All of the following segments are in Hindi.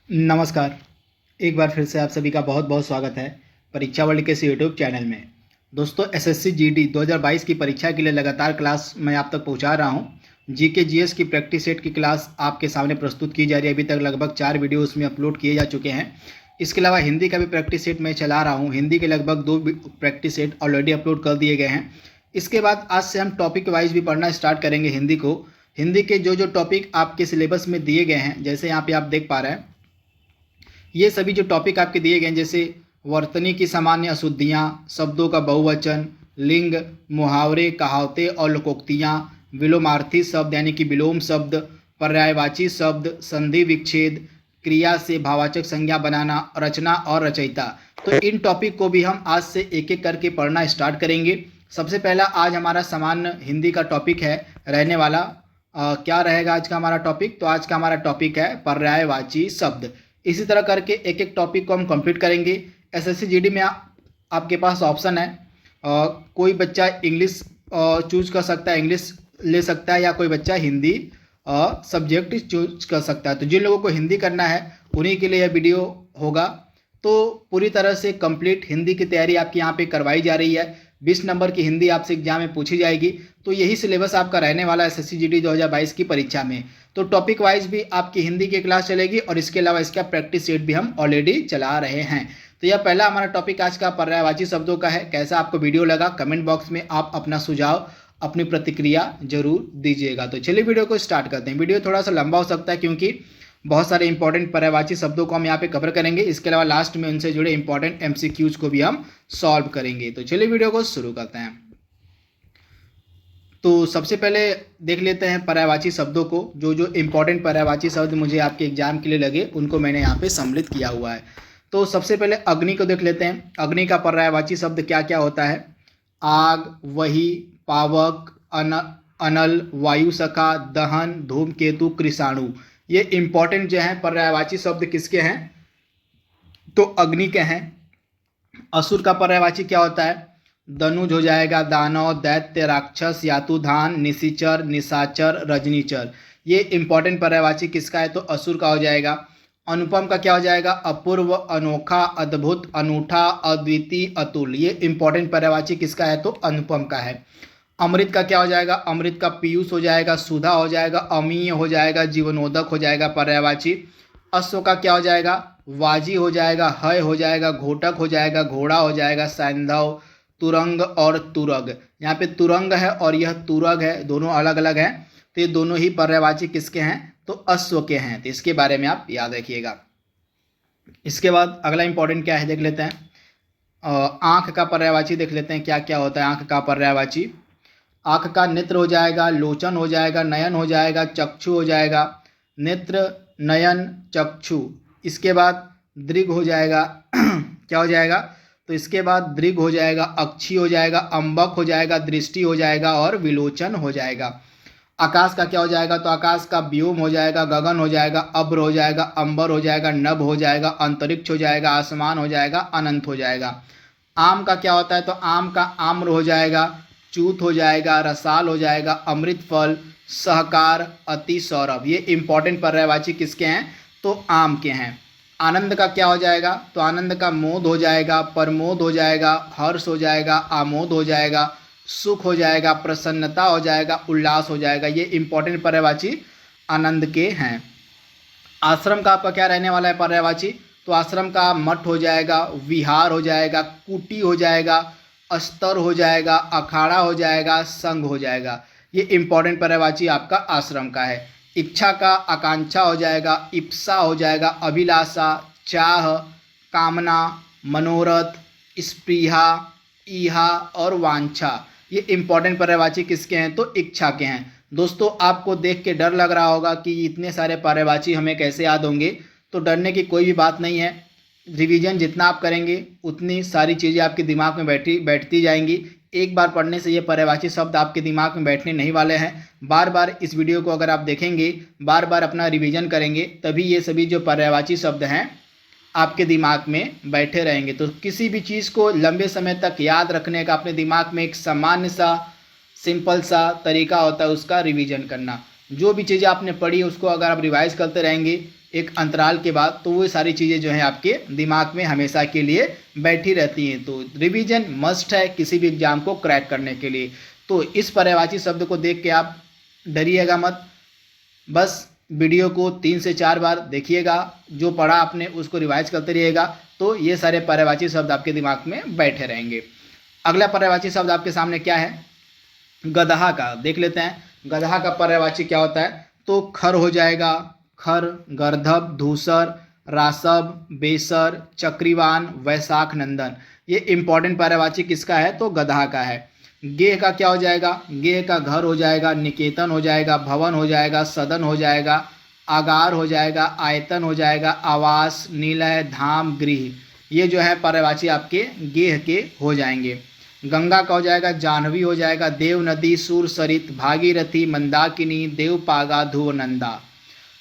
नमस्कार। एक बार फिर से आप सभी का बहुत बहुत स्वागत है परीक्षा वर्ल्ड के इस यूट्यूब चैनल में। दोस्तों, एसएससी जीडी 2022 की परीक्षा के लिए लगातार क्लास मैं आप तक पहुंचा रहा हूं। जीके जीएस की प्रैक्टिस सेट की क्लास आपके सामने प्रस्तुत की जा रही है। अभी तक लगभग 4 वीडियो उसमें अपलोड किए जा चुके हैं। इसके अलावा हिंदी का भी प्रैक्टिस सेट मैं चला रहा हूँ। हिंदी के लगभग 2 प्रैक्टिस सेट ऑलरेडी अपलोड कर दिए गए हैं। इसके बाद आज से हम टॉपिक वाइज भी पढ़ना स्टार्ट करेंगे हिंदी को। हिंदी के जो टॉपिक आपके सिलेबस में दिए गए हैं, जैसे यहाँ पे आप देख पा रहे हैं, ये सभी जो टॉपिक आपके दिए गए हैं, जैसे वर्तनी की सामान्य अशुद्धियाँ, शब्दों का बहुवचन, लिंग, मुहावरे, कहावतें और लोकोक्तियाँ, विलोमार्थी शब्द यानी कि विलोम शब्द, पर्यायवाची शब्द, संधि विच्छेद, क्रिया से भाववाचक संज्ञा बनाना, रचना और रचयिता। तो इन टॉपिक को भी हम आज से एक एक करके पढ़ना स्टार्ट करेंगे। सबसे पहला आज हमारा सामान्य हिंदी का टॉपिक है रहने वाला। क्या रहेगा आज का हमारा टॉपिक? तो आज का हमारा टॉपिक है पर्यायवाची शब्द। इसी तरह करके एक एक टॉपिक को हम कंप्लीट करेंगे। एसएससी जीडी में आपके पास ऑप्शन है, कोई बच्चा इंग्लिश चूज कर सकता है, इंग्लिश ले सकता है, या कोई बच्चा हिंदी सब्जेक्ट चूज कर सकता है। तो जिन लोगों को हिंदी करना है उन्हीं के लिए यह वीडियो होगा। तो पूरी तरह से कंप्लीट हिंदी की तैयारी आपकी यहाँ पे करवाई जा रही है। 20 नंबर की हिंदी आपसे एग्जाम में पूछी जाएगी। तो यही सिलेबस आपका रहने वाला है एसएससी जीडी 2022 की परीक्षा में। तो टॉपिक वाइज भी आपकी हिंदी की क्लास चलेगी और इसके अलावा इसका प्रैक्टिस सेट भी हम ऑलरेडी चला रहे हैं। तो यह पहला हमारा टॉपिक आज का पर्यायवाची शब्दों का है। कैसा आपको वीडियो लगा, कमेंट बॉक्स में आप अपना सुझाव, अपनी प्रतिक्रिया जरूर दीजिएगा। तो चलिए वीडियो को स्टार्ट करते हैं। वीडियो थोड़ा सा लंबा हो सकता है क्योंकि बहुत सारे इंपॉर्टेंट पर्यायवाची शब्दों को हम यहाँ पे कवर करेंगे। इसके अलावा लास्ट में उनसे जुड़े इंपॉर्टेंट एमसीक्यूज को भी हम सॉल्व करेंगे। तो चलिए वीडियो को शुरू करते हैं। तो सबसे पहले देख लेते हैं पर्यायवाची शब्दों को। जो जो इंपॉर्टेंट पर्यायवाची शब्द मुझे आपके एग्जाम के लिए लगे उनको मैंने यहाँ पे सम्मिलित किया हुआ है। तो सबसे पहले अग्नि को देख लेते हैं। अग्नि का पर्यायवाची शब्द क्या क्या होता है? आग, वही, पावक, अनल, वायु सखा, दहन, धूमकेतु, कृषाणु। ये इंपॉर्टेंट जो है पर्यायवाची शब्द किसके हैं? तो अग्नि के हैं। असुर का पर्यायवाची क्या होता है? दनुज हो जाएगा, दानव, दैत्य, राक्षस, यातुधान, निशिचर, निशाचर, रजनीचर। ये इंपॉर्टेंट पर्यायवाची किसका है? तो असुर का हो जाएगा। अनुपम का क्या हो जाएगा? अपूर्व, अनोखा, अद्भुत, अनूठा, अद्वितीय, अतुल। ये इंपॉर्टेंट पर्यायवाची किसका है? तो अनुपम का है। अमृत का क्या हो जाएगा? अमृत का पीयूष हो जाएगा, सुधा हो जाएगा, अमीय हो जाएगा, जीवनोदक हो जाएगा पर्यायवाची। अश्व का क्या हो जाएगा? वाजी हो जाएगा, हय हो जाएगा, घोटक हो जाएगा, घोड़ा हो जाएगा, सैंधव, तुरंग और तुरग। यहाँ पे तुरंग है और यह तुरग है, दोनों अलग अलग हैं। तो ये दोनों ही पर्यायवाची किसके हैं? तो अश्व के हैं। तो इसके बारे में आप याद रखिएगा। इसके बाद अगला इंपॉर्टेंट क्या है देख लेते हैं। आंख का पर्यायवाची देख लेते हैं क्या क्या होता है आंख का पर्यायवाची। आंख का नेत्र हो जाएगा, लोचन हो जाएगा, नयन हो जाएगा, चक्षु हो जाएगा। नेत्र, नयन, चक्षु। इसके बाद दृग हो जाएगा क्या हो जाएगा? तो इसके बाद दृग हो जाएगा, अक्षी हो जाएगा, अंबक हो जाएगा, दृष्टि हो जाएगा और विलोचन हो जाएगा। आकाश का क्या हो जाएगा? तो आकाश का व्योम हो जाएगा, गगन हो जाएगा, अब्र हो जाएगा, अंबर हो जाएगा, नभ हो जाएगा, अंतरिक्ष हो जाएगा, आसमान हो जाएगा, अनंत हो जाएगा। आम का क्या होता है? तो आम का आम्र हो जाएगा, चूत हो जाएगा, रसाल हो जाएगा, अमृत फल, सहकार, अति सौरभ। ये इंपॉर्टेंट पर्यायवाची किसके हैं? तो आम के हैं। आनंद का क्या हो जाएगा? तो आनंद का मोद हो जाएगा, प्रमोद हो जाएगा, हर्ष हो जाएगा, आमोद हो जाएगा, सुख हो जाएगा, प्रसन्नता हो जाएगा, उल्लास हो जाएगा। ये इंपॉर्टेंट पर्यायवाची आनंद के हैं। आश्रम का आपका क्या रहने वाला है पर्यायवाची? तो आश्रम का मठ हो जाएगा, विहार हो जाएगा, कुटी हो जाएगा, अस्तर हो जाएगा, अखाड़ा हो जाएगा, संघ हो जाएगा। ये इंपॉर्टेंट पर्यायवाची आपका आश्रम का है। इच्छा का आकांक्षा हो जाएगा, इप्सा हो जाएगा, अभिलाषा, चाह, कामना, मनोरथ, स्पृहा, ईहा और वांछा। ये इंपॉर्टेंट पर्यायवाची किसके हैं? तो इच्छा के हैं। दोस्तों, आपको देख के डर लग रहा होगा कि इतने सारे पर्यायवाची हमें कैसे याद होंगे। तो डरने की कोई भी बात नहीं है। रिवीजन जितना आप करेंगे उतनी सारी चीज़ें आपके दिमाग में बैठती जाएंगी। एक बार पढ़ने से ये पर्यायवाची शब्द आपके दिमाग में बैठने नहीं वाले हैं। बार बार इस वीडियो को अगर आप देखेंगे, बार बार अपना रिवीजन करेंगे, तभी ये सभी जो पर्यायवाची शब्द हैं आपके दिमाग में बैठे रहेंगे। तो किसी भी चीज़ को लंबे समय तक याद रखने का अपने दिमाग में एक सामान्य सा सिंपल सा तरीका होता है उसका रिवीजन करना। जो भी चीज़ें आपने पढ़ी उसको अगर आप रिवाइज करते रहेंगे एक अंतराल के बाद, तो वो सारी चीज़ें जो हैं आपके दिमाग में हमेशा के लिए बैठी रहती हैं। तो रिवीजन मस्ट है किसी भी एग्जाम को क्रैक करने के लिए। तो इस पर्यायवाची शब्द को देख के आप डरिएगा मत, बस वीडियो को 3 से 4 बार देखिएगा, जो पढ़ा आपने उसको रिवाइज करते रहिएगा, तो ये सारे पर्यायवाची शब्द आपके दिमाग में बैठे रहेंगे। अगला पर्यायवाची शब्द आपके सामने क्या है, गदहा का देख लेते हैं। गदहा का पर्यायवाची क्या होता है, तो खर हो जाएगा, खर, गर्दभ, धूसर, रासब, बेसर, चक्रीवान, वैशाख नंदन। ये इंपॉर्टेंट पर्यायवाची किसका है, तो गदहा का है। गेह का क्या हो जाएगा, गेह का घर हो जाएगा, निकेतन हो जाएगा, भवन हो जाएगा, सदन हो जाएगा, आगार हो जाएगा, आयतन हो जाएगा, आवास, निलय, धाम, गृह। ये जो है पर्यायवाची आपके गेह के हो जाएंगे। गंगा का हो जाएगा, जाह्नवी हो जाएगा, देव नदी, सूर सरित, भागीरथी, मंदाकिनी, देवपागा, ध्रुवनंदा।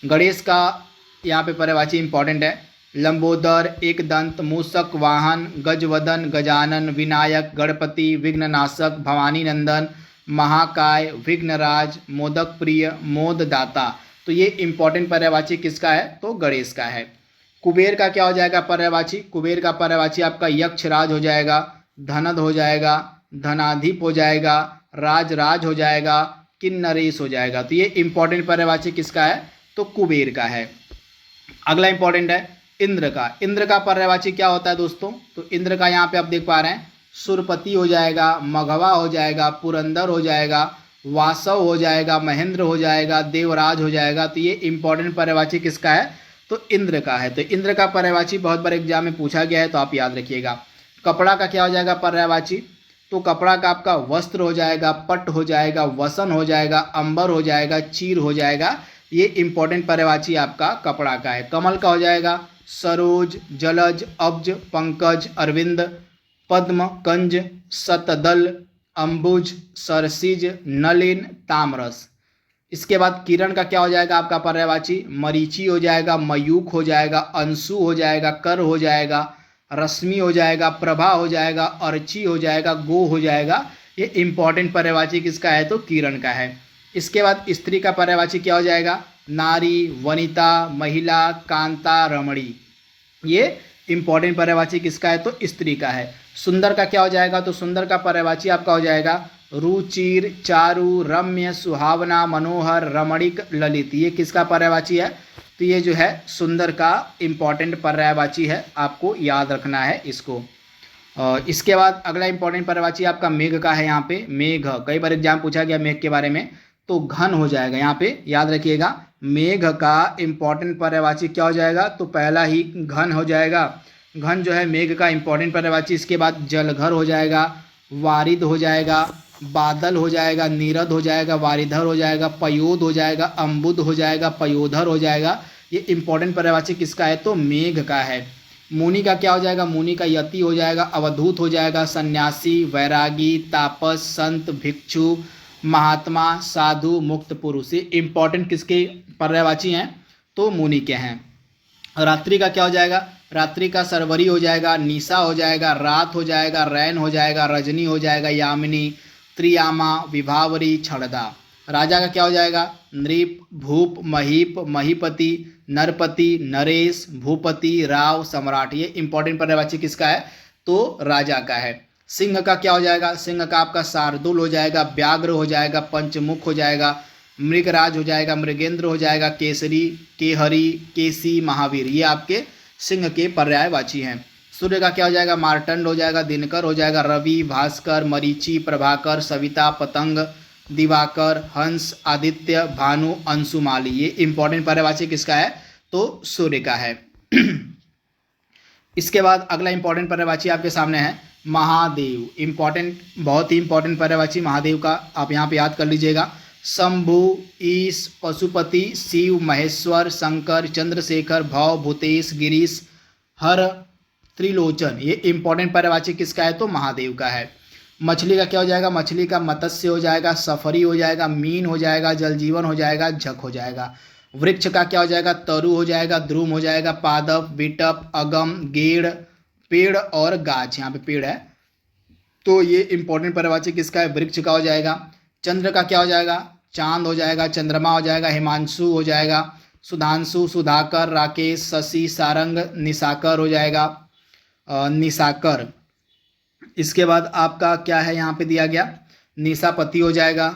गणेश का यहाँ पे पर्यायवाची इंपॉर्टेंट है, लंबोदर, एक दंत, मूषक वाहन, गजवदन, गजानन, विनायक, गणपति, विघ्ननाशक, भवानी नंदन, महाकाय, विघ्नराज, मोदक प्रिय, मोददाता। तो ये इंपॉर्टेंट पर्यायवाची किसका है, तो गणेश का है। कुबेर का क्या हो जाएगा पर्यायवाची, कुबेर का पर्यायवाची आपका यक्षराज हो जाएगा, धनद हो जाएगा, धनाधिप हो जाएगा, राज हो जाएगा, किन्नरेश हो जाएगा। तो ये इंपॉर्टेंट पर्यायवाची किसका है, तो कुबेर का है। अगला इंपॉर्टेंट है इंद्र का। इंद्र का पर्यायवाची क्या होता है दोस्तों, तो इंद्र का यहाँ पे आप देख पा रहे हैं, सुरपति हो जाएगा, मघवा हो जाएगा, पुरंदर हो जाएगा, वासव हो जाएगा, महेंद्र हो जाएगा, देवराज हो जाएगा। तो ये इंपॉर्टेंट पर्यायवाची किसका है, तो इंद्र का है। तो इंद्र का पर्यायवाची बहुत बार एग्जाम में पूछा गया है, तो आप याद रखिएगा। कपड़ा का क्या हो जाएगा पर्यायवाची, तो कपड़ा का आपका वस्त्र हो जाएगा, पट हो जाएगा, वसन हो जाएगा, अंबर हो जाएगा, चीर हो जाएगा। ये इंपॉर्टेंट पर्यायवाची आपका कपड़ा का है। कमल का हो जाएगा, सरोज, जलज, अब्ज, पंकज, अरविंद, पद्म, कंज, शतदल, अंबुज, सरसिज, नलिन, ताम्रस। इसके बाद किरण का क्या हो जाएगा आपका पर्यायवाची, मरीचि हो जाएगा, मयूख हो जाएगा, अंशु हो जाएगा, कर हो जाएगा, रश्मि हो जाएगा, प्रभा हो जाएगा, अर्ची हो जाएगा, गो हो जाएगा। ये इंपॉर्टेंट पर्यायवाची किसका है, तो किरण का है। इसके बाद स्त्री का पर्यायवाची क्या हो जाएगा, नारी, वनिता, महिला, कांता, रमणी। ये इंपॉर्टेंट पर्यायवाची किसका है, तो स्त्री का है। सुंदर का क्या हो जाएगा, तो सुंदर का पर्यायवाची आपका हो जाएगा रुचिर, चारु, रम्य, सुहावना, मनोहर, रमणीक, ललित। ये किसका पर्यायवाची है, तो ये जो है सुंदर का इंपॉर्टेंट पर्यायवाची है, आपको याद रखना है इसको। इसके बाद अगला इंपॉर्टेंट पर्यायवाची आपका मेघ का है। यहाँ पे मेघ, कई बार एग्जाम पूछा गया मेघ के बारे में, तो घन हो जाएगा। यहाँ पे याद रखिएगा, मेघ का इंपॉर्टेंट पर्यायवाची क्या हो जाएगा, तो पहला ही घन हो जाएगा। घन जो है मेघ का इंपॉर्टेंट पर्यायवाची। इसके बाद जलघर हो जाएगा, वारिद हो जाएगा, बादल हो जाएगा, नीरद हो जाएगा, वारिधर हो जाएगा, पयोद हो जाएगा, अम्बुद हो जाएगा, पयोधर हो जाएगा। ये इंपॉर्टेंट पर्यायवाची किसका है, तो मेघ का है। मुनि का क्या हो जाएगा, मुनि का यति हो जाएगा, अवधूत हो जाएगा, सन्यासी, वैरागी, तापस, संत, भिक्षु, महात्मा, साधु, मुक्त पुरुष। ये इंपॉर्टेंट किसके पर्यायवाची हैं, तो मुनि के हैं। रात्रि का क्या हो जाएगा, रात्रि का सरवरी हो जाएगा, निशा हो जाएगा, रात हो जाएगा, रैन हो जाएगा, रजनी हो जाएगा, यामिनी, त्रियामा, विभावरी, छड़दा। राजा का क्या हो जाएगा, नृप, भूप, महीप, महीपति, नरपति, नरेश, भूपति, राव, सम्राट। ये इंपॉर्टेंट पर्यायवाची किसका है, तो राजा का है। सिंह का क्या हो जाएगा, सिंह का आपका शार्दुल हो जाएगा, व्याघ्र हो जाएगा, पंचमुख हो जाएगा, मृगराज हो जाएगा, मृगेंद्र हो जाएगा, केसरी, केहरी, केसी, महावीर। ये आपके सिंह के पर्यायवाची हैं। सूर्य का क्या हो जाएगा, मार्तंड हो जाएगा, दिनकर हो जाएगा, रवि, भास्कर, मरीचि, प्रभाकर, सविता, पतंग, दिवाकर, हंस, आदित्य, भानु, अंशुमाली। ये इंपॉर्टेंट पर्यायवाची किसका है, तो सूर्य का है। इसके बाद अगला इंपॉर्टेंट पर्यायवाची आपके सामने है महादेव। इंपॉर्टेंट, बहुत ही इंपॉर्टेंट पर्यायवाची महादेव का आप यहाँ पे याद कर लीजिएगा। शंभु, ईश, पशुपति, शिव, महेश्वर, शंकर, चंद्रशेखर, भव, भूतेश, गिरीश, हर, त्रिलोचन। ये इंपॉर्टेंट पर्यायवाची किसका है, तो महादेव का है। मछली का क्या हो जाएगा, मछली का मत्स्य हो जाएगा, सफरी हो जाएगा, मीन हो जाएगा, जल जीवन हो जाएगा, झक हो जाएगा। वृक्ष का क्या हो जाएगा, तरु हो जाएगा, द्रुम हो जाएगा, पादप, विटप, अगम, गेड़, पेड़ और गाछ। यहाँ पे पेड़ है, तो ये इंपॉर्टेंट पर्यायवाची किसका है, वृक्ष का हो जाएगा। चंद्र का क्या हो जाएगा, चांद हो जाएगा, चंद्रमा हो जाएगा, हिमांशु हो जाएगा, सुधांशु, सुधाकर, राकेश, शशि, सारंग, निशाकर हो जाएगा, निशाकर। इसके बाद आपका क्या है यहाँ पे दिया गया, निशापति हो जाएगा,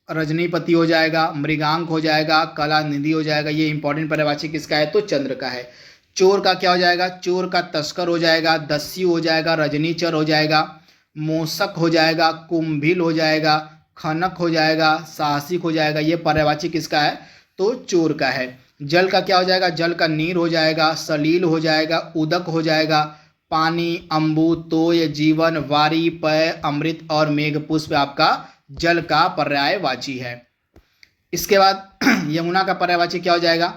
रजनीपति हो जाएगा, मृगांक हो जाएगा, कलानिधि हो जाएगा। ये इंपॉर्टेंट पर्यायवाची किसका है, तो चंद्र का है। चोर का क्या हो जाएगा, चोर का तस्कर हो जाएगा, दस्यु हो जाएगा, रजनीचर हो जाएगा, मोसक हो जाएगा, कुंभिल हो जाएगा, खनक हो जाएगा, साहसिक हो जाएगा। ये पर्यायवाची किसका है, तो चोर का है। जल का क्या हो जाएगा, जल का नीर हो जाएगा, सलील हो जाएगा, उदक हो जाएगा, पानी, अम्बु, तोय, जीवन, वारी, पय, अमृत और मेघपुष्प आपका जल का पर्यायवाची है। इसके बाद यमुना का पर्यायवाची क्या हो जाएगा,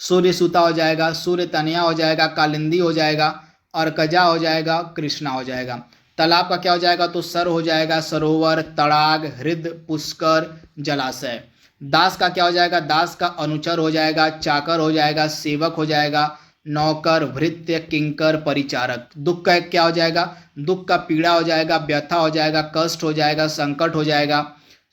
सूर्य सुता हो जाएगा, सूर्य तनया हो जाएगा, कालिंदी हो जाएगा, अर्कजा हो जाएगा, कृष्णा हो जाएगा। तालाब का क्या हो जाएगा, तो सर हो जाएगा, सरोवर, तड़ाग, हृद, पुष्कर, जलाशय। दास का क्या हो जाएगा, दास का अनुचर हो जाएगा, चाकर हो जाएगा, सेवक हो जाएगा, नौकर, भृत्य, किंकर, परिचारक। दुख का क्या हो जाएगा, दुख का पीड़ा हो जाएगा, व्यथा हो जाएगा, कष्ट हो जाएगा, संकट हो जाएगा,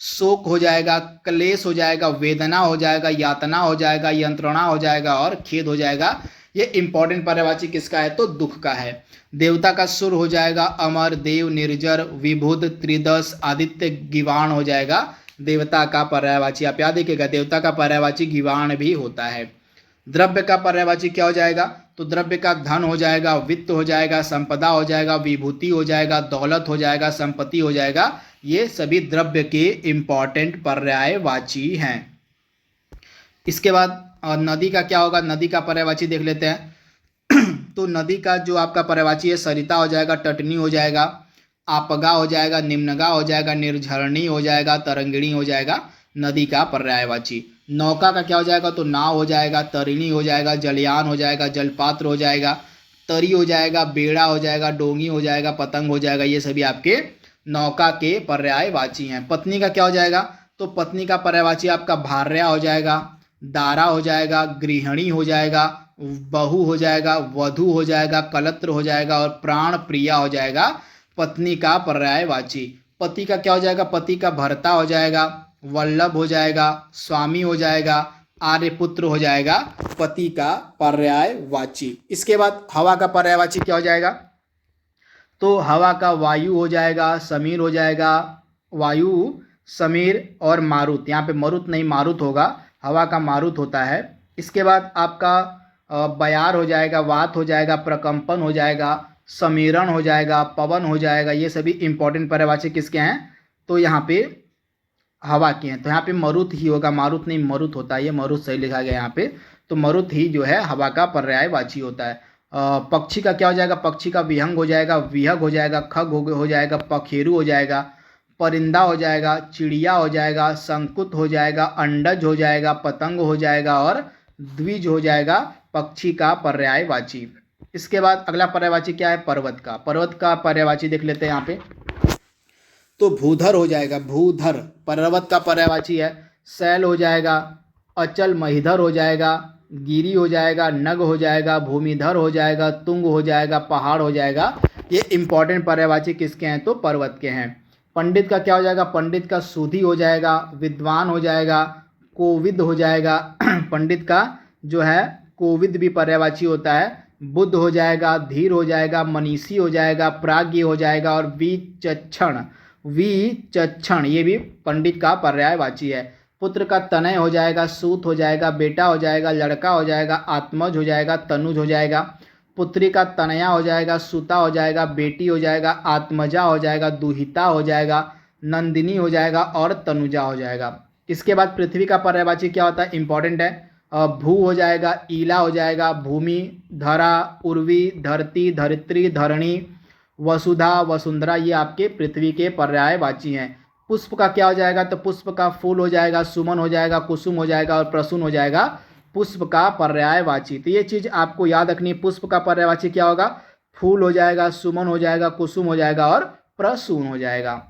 शोक हो जाएगा, क्लेश हो जाएगा, वेदना हो जाएगा, यातना हो जाएगा, यंत्रणा हो जाएगा और खेद हो जाएगा। ये इंपॉर्टेंट पर्यायवाची किसका है, तो दुख का है। देवता का सुर हो जाएगा, अमर, देव, निर्जर, विभुद, त्रिदश, आदित्य, गिवाण हो जाएगा देवता का पर्यायवाची। आप याद रखिएगा, देवता का पर्यायवाची गिवाण भी होता है। द्रव्य का पर्यायवाची क्या हो जाएगा, तो द्रव्य का धन हो जाएगा, वित्त हो जाएगा, संपदा हो जाएगा, विभूति हो जाएगा, दौलत हो जाएगा, संपत्ति हो जाएगा। ये सभी द्रव्य के इंपॉर्टेंट पर्यायवाची हैं। इसके बाद नदी का क्या होगा, नदी का पर्यायवाची देख लेते हैं। तो नदी का जो आपका पर्यायवाची है, सरिता हो जाएगा, टटनी हो जाएगा, आपगा हो जाएगा, निम्नगा हो जाएगा, निर्झरणी हो जाएगा, तरंगिणी हो जाएगा नदी का पर्यायवाची। नौका का क्या हो जाएगा, तो नाव हो जाएगा, तरिणी हो जाएगा, जलयान हो जाएगा, जलपात्र हो जाएगा, तरी हो जाएगा, बेड़ा हो जाएगा, डोंगी हो जाएगा, पतंग हो जाएगा। ये सभी आपके नौका के पर्यायवाची हैं। पत्नी का क्या हो जाएगा, तो पत्नी का पर्यायवाची आपका भार्या हो जाएगा, दारा हो जाएगा, गृहिणी हो जाएगा, बहू हो जाएगा, वधू हो जाएगा, कलत्र हो जाएगा और प्राण प्रिया हो जाएगा पत्नी का पर्यायवाची। पति का क्या हो जाएगा, पति का भर्ता हो जाएगा, वल्लभ हो जाएगा, स्वामी हो जाएगा, आर्यपुत्र हो जाएगा पति का पर्यायवाची। इसके बाद हवा का पर्यायवाची क्या हो जाएगा, तो हवा का वायु हो जाएगा, समीर हो जाएगा, वायु, समीर और मारुत। यहाँ पे मरुत नहीं मारुत होगा, हवा का मारुत होता है। इसके बाद आपका बयार हो जाएगा, वात हो जाएगा, प्रकंपन हो जाएगा, समीरण हो जाएगा, पवन हो जाएगा। ये सभी इंपॉर्टेंट पर्यायवाची किसके हैं, तो यहाँ पे हवा के हैं। तो यहाँ पे मरुत ही होगा, मारुत नहीं मरुत होता है, ये मरुत सही लिखा गया यहाँ पे। तो मरुत ही जो है हवा का पर्यायवाची होता है। पक्षी का क्या हो जाएगा, पक्षी का विहंग हो जाएगा, विहग हो जाएगा, खग हो जाएगा, पखेरु हो जाएगा, परिंदा हो जाएगा, चिड़िया हो जाएगा, संकुत हो जाएगा, अंडज हो जाएगा, पतंग हो जाएगा और द्विज हो जाएगा पक्षी का पर्यायवाची। इसके बाद अगला पर्यायवाची क्या है, पर्वत का। पर्वत का पर्यायवाची देख लेते हैं यहाँ पे। तो भूधर हो जाएगा, भूधर पर्वत का पर्यायवाची है। शैल हो जाएगा, अचल महिधर हो जाएगा, गिरी हो जाएगा, नग हो जाएगा, भूमिधर हो जाएगा, तुंग हो जाएगा, पहाड़ हो जाएगा। ये इंपॉर्टेंट पर्यायवाची किसके हैं, तो पर्वत के हैं। पंडित का क्या हो जाएगा, पंडित का सुधी हो जाएगा, विद्वान हो जाएगा, कोविद हो जाएगा। पंडित का जो है कोविद भी पर्यायवाची होता है। बुद्ध हो जाएगा, धीर हो जाएगा, मनीषी हो जाएगा, प्राज्ञ हो जाएगा और विचक्षण, विचक्षण ये भी पंडित का पर्यायवाची है। पुत्र का तनय हो जाएगा, सूत हो जाएगा, बेटा हो जाएगा, लड़का हो जाएगा, आत्मज हो जाएगा, तनुज हो जाएगा। पुत्री का तनया हो जाएगा, सुता हो जाएगा, बेटी हो जाएगा, आत्मजा हो जाएगा, दुहिता हो जाएगा, नंदिनी हो जाएगा और तनुजा हो जाएगा। इसके बाद पृथ्वी का पर्यायवाची क्या होता है, इंपॉर्टेंट है। भू हो जाएगा, ईला हो जाएगा, भूमि, धरा, उर्वी, धरती, धरित्री, धरणी, वसुधा, वसुंधरा। ये आपके पृथ्वी के पर्यायवाची हैं। पुष्प का क्या हो जाएगा, तो पुष्प का फूल हो जाएगा, सुमन हो जाएगा, कुसुम हो जाएगा और प्रसून हो जाएगा पुष्प का पर्यायवाची। तो ये चीज आपको याद रखनी है, पुष्प का पर्यायवाची क्या होगा, फूल हो जाएगा, सुमन हो जाएगा, कुसुम हो जाएगा और प्रसून हो जाएगा।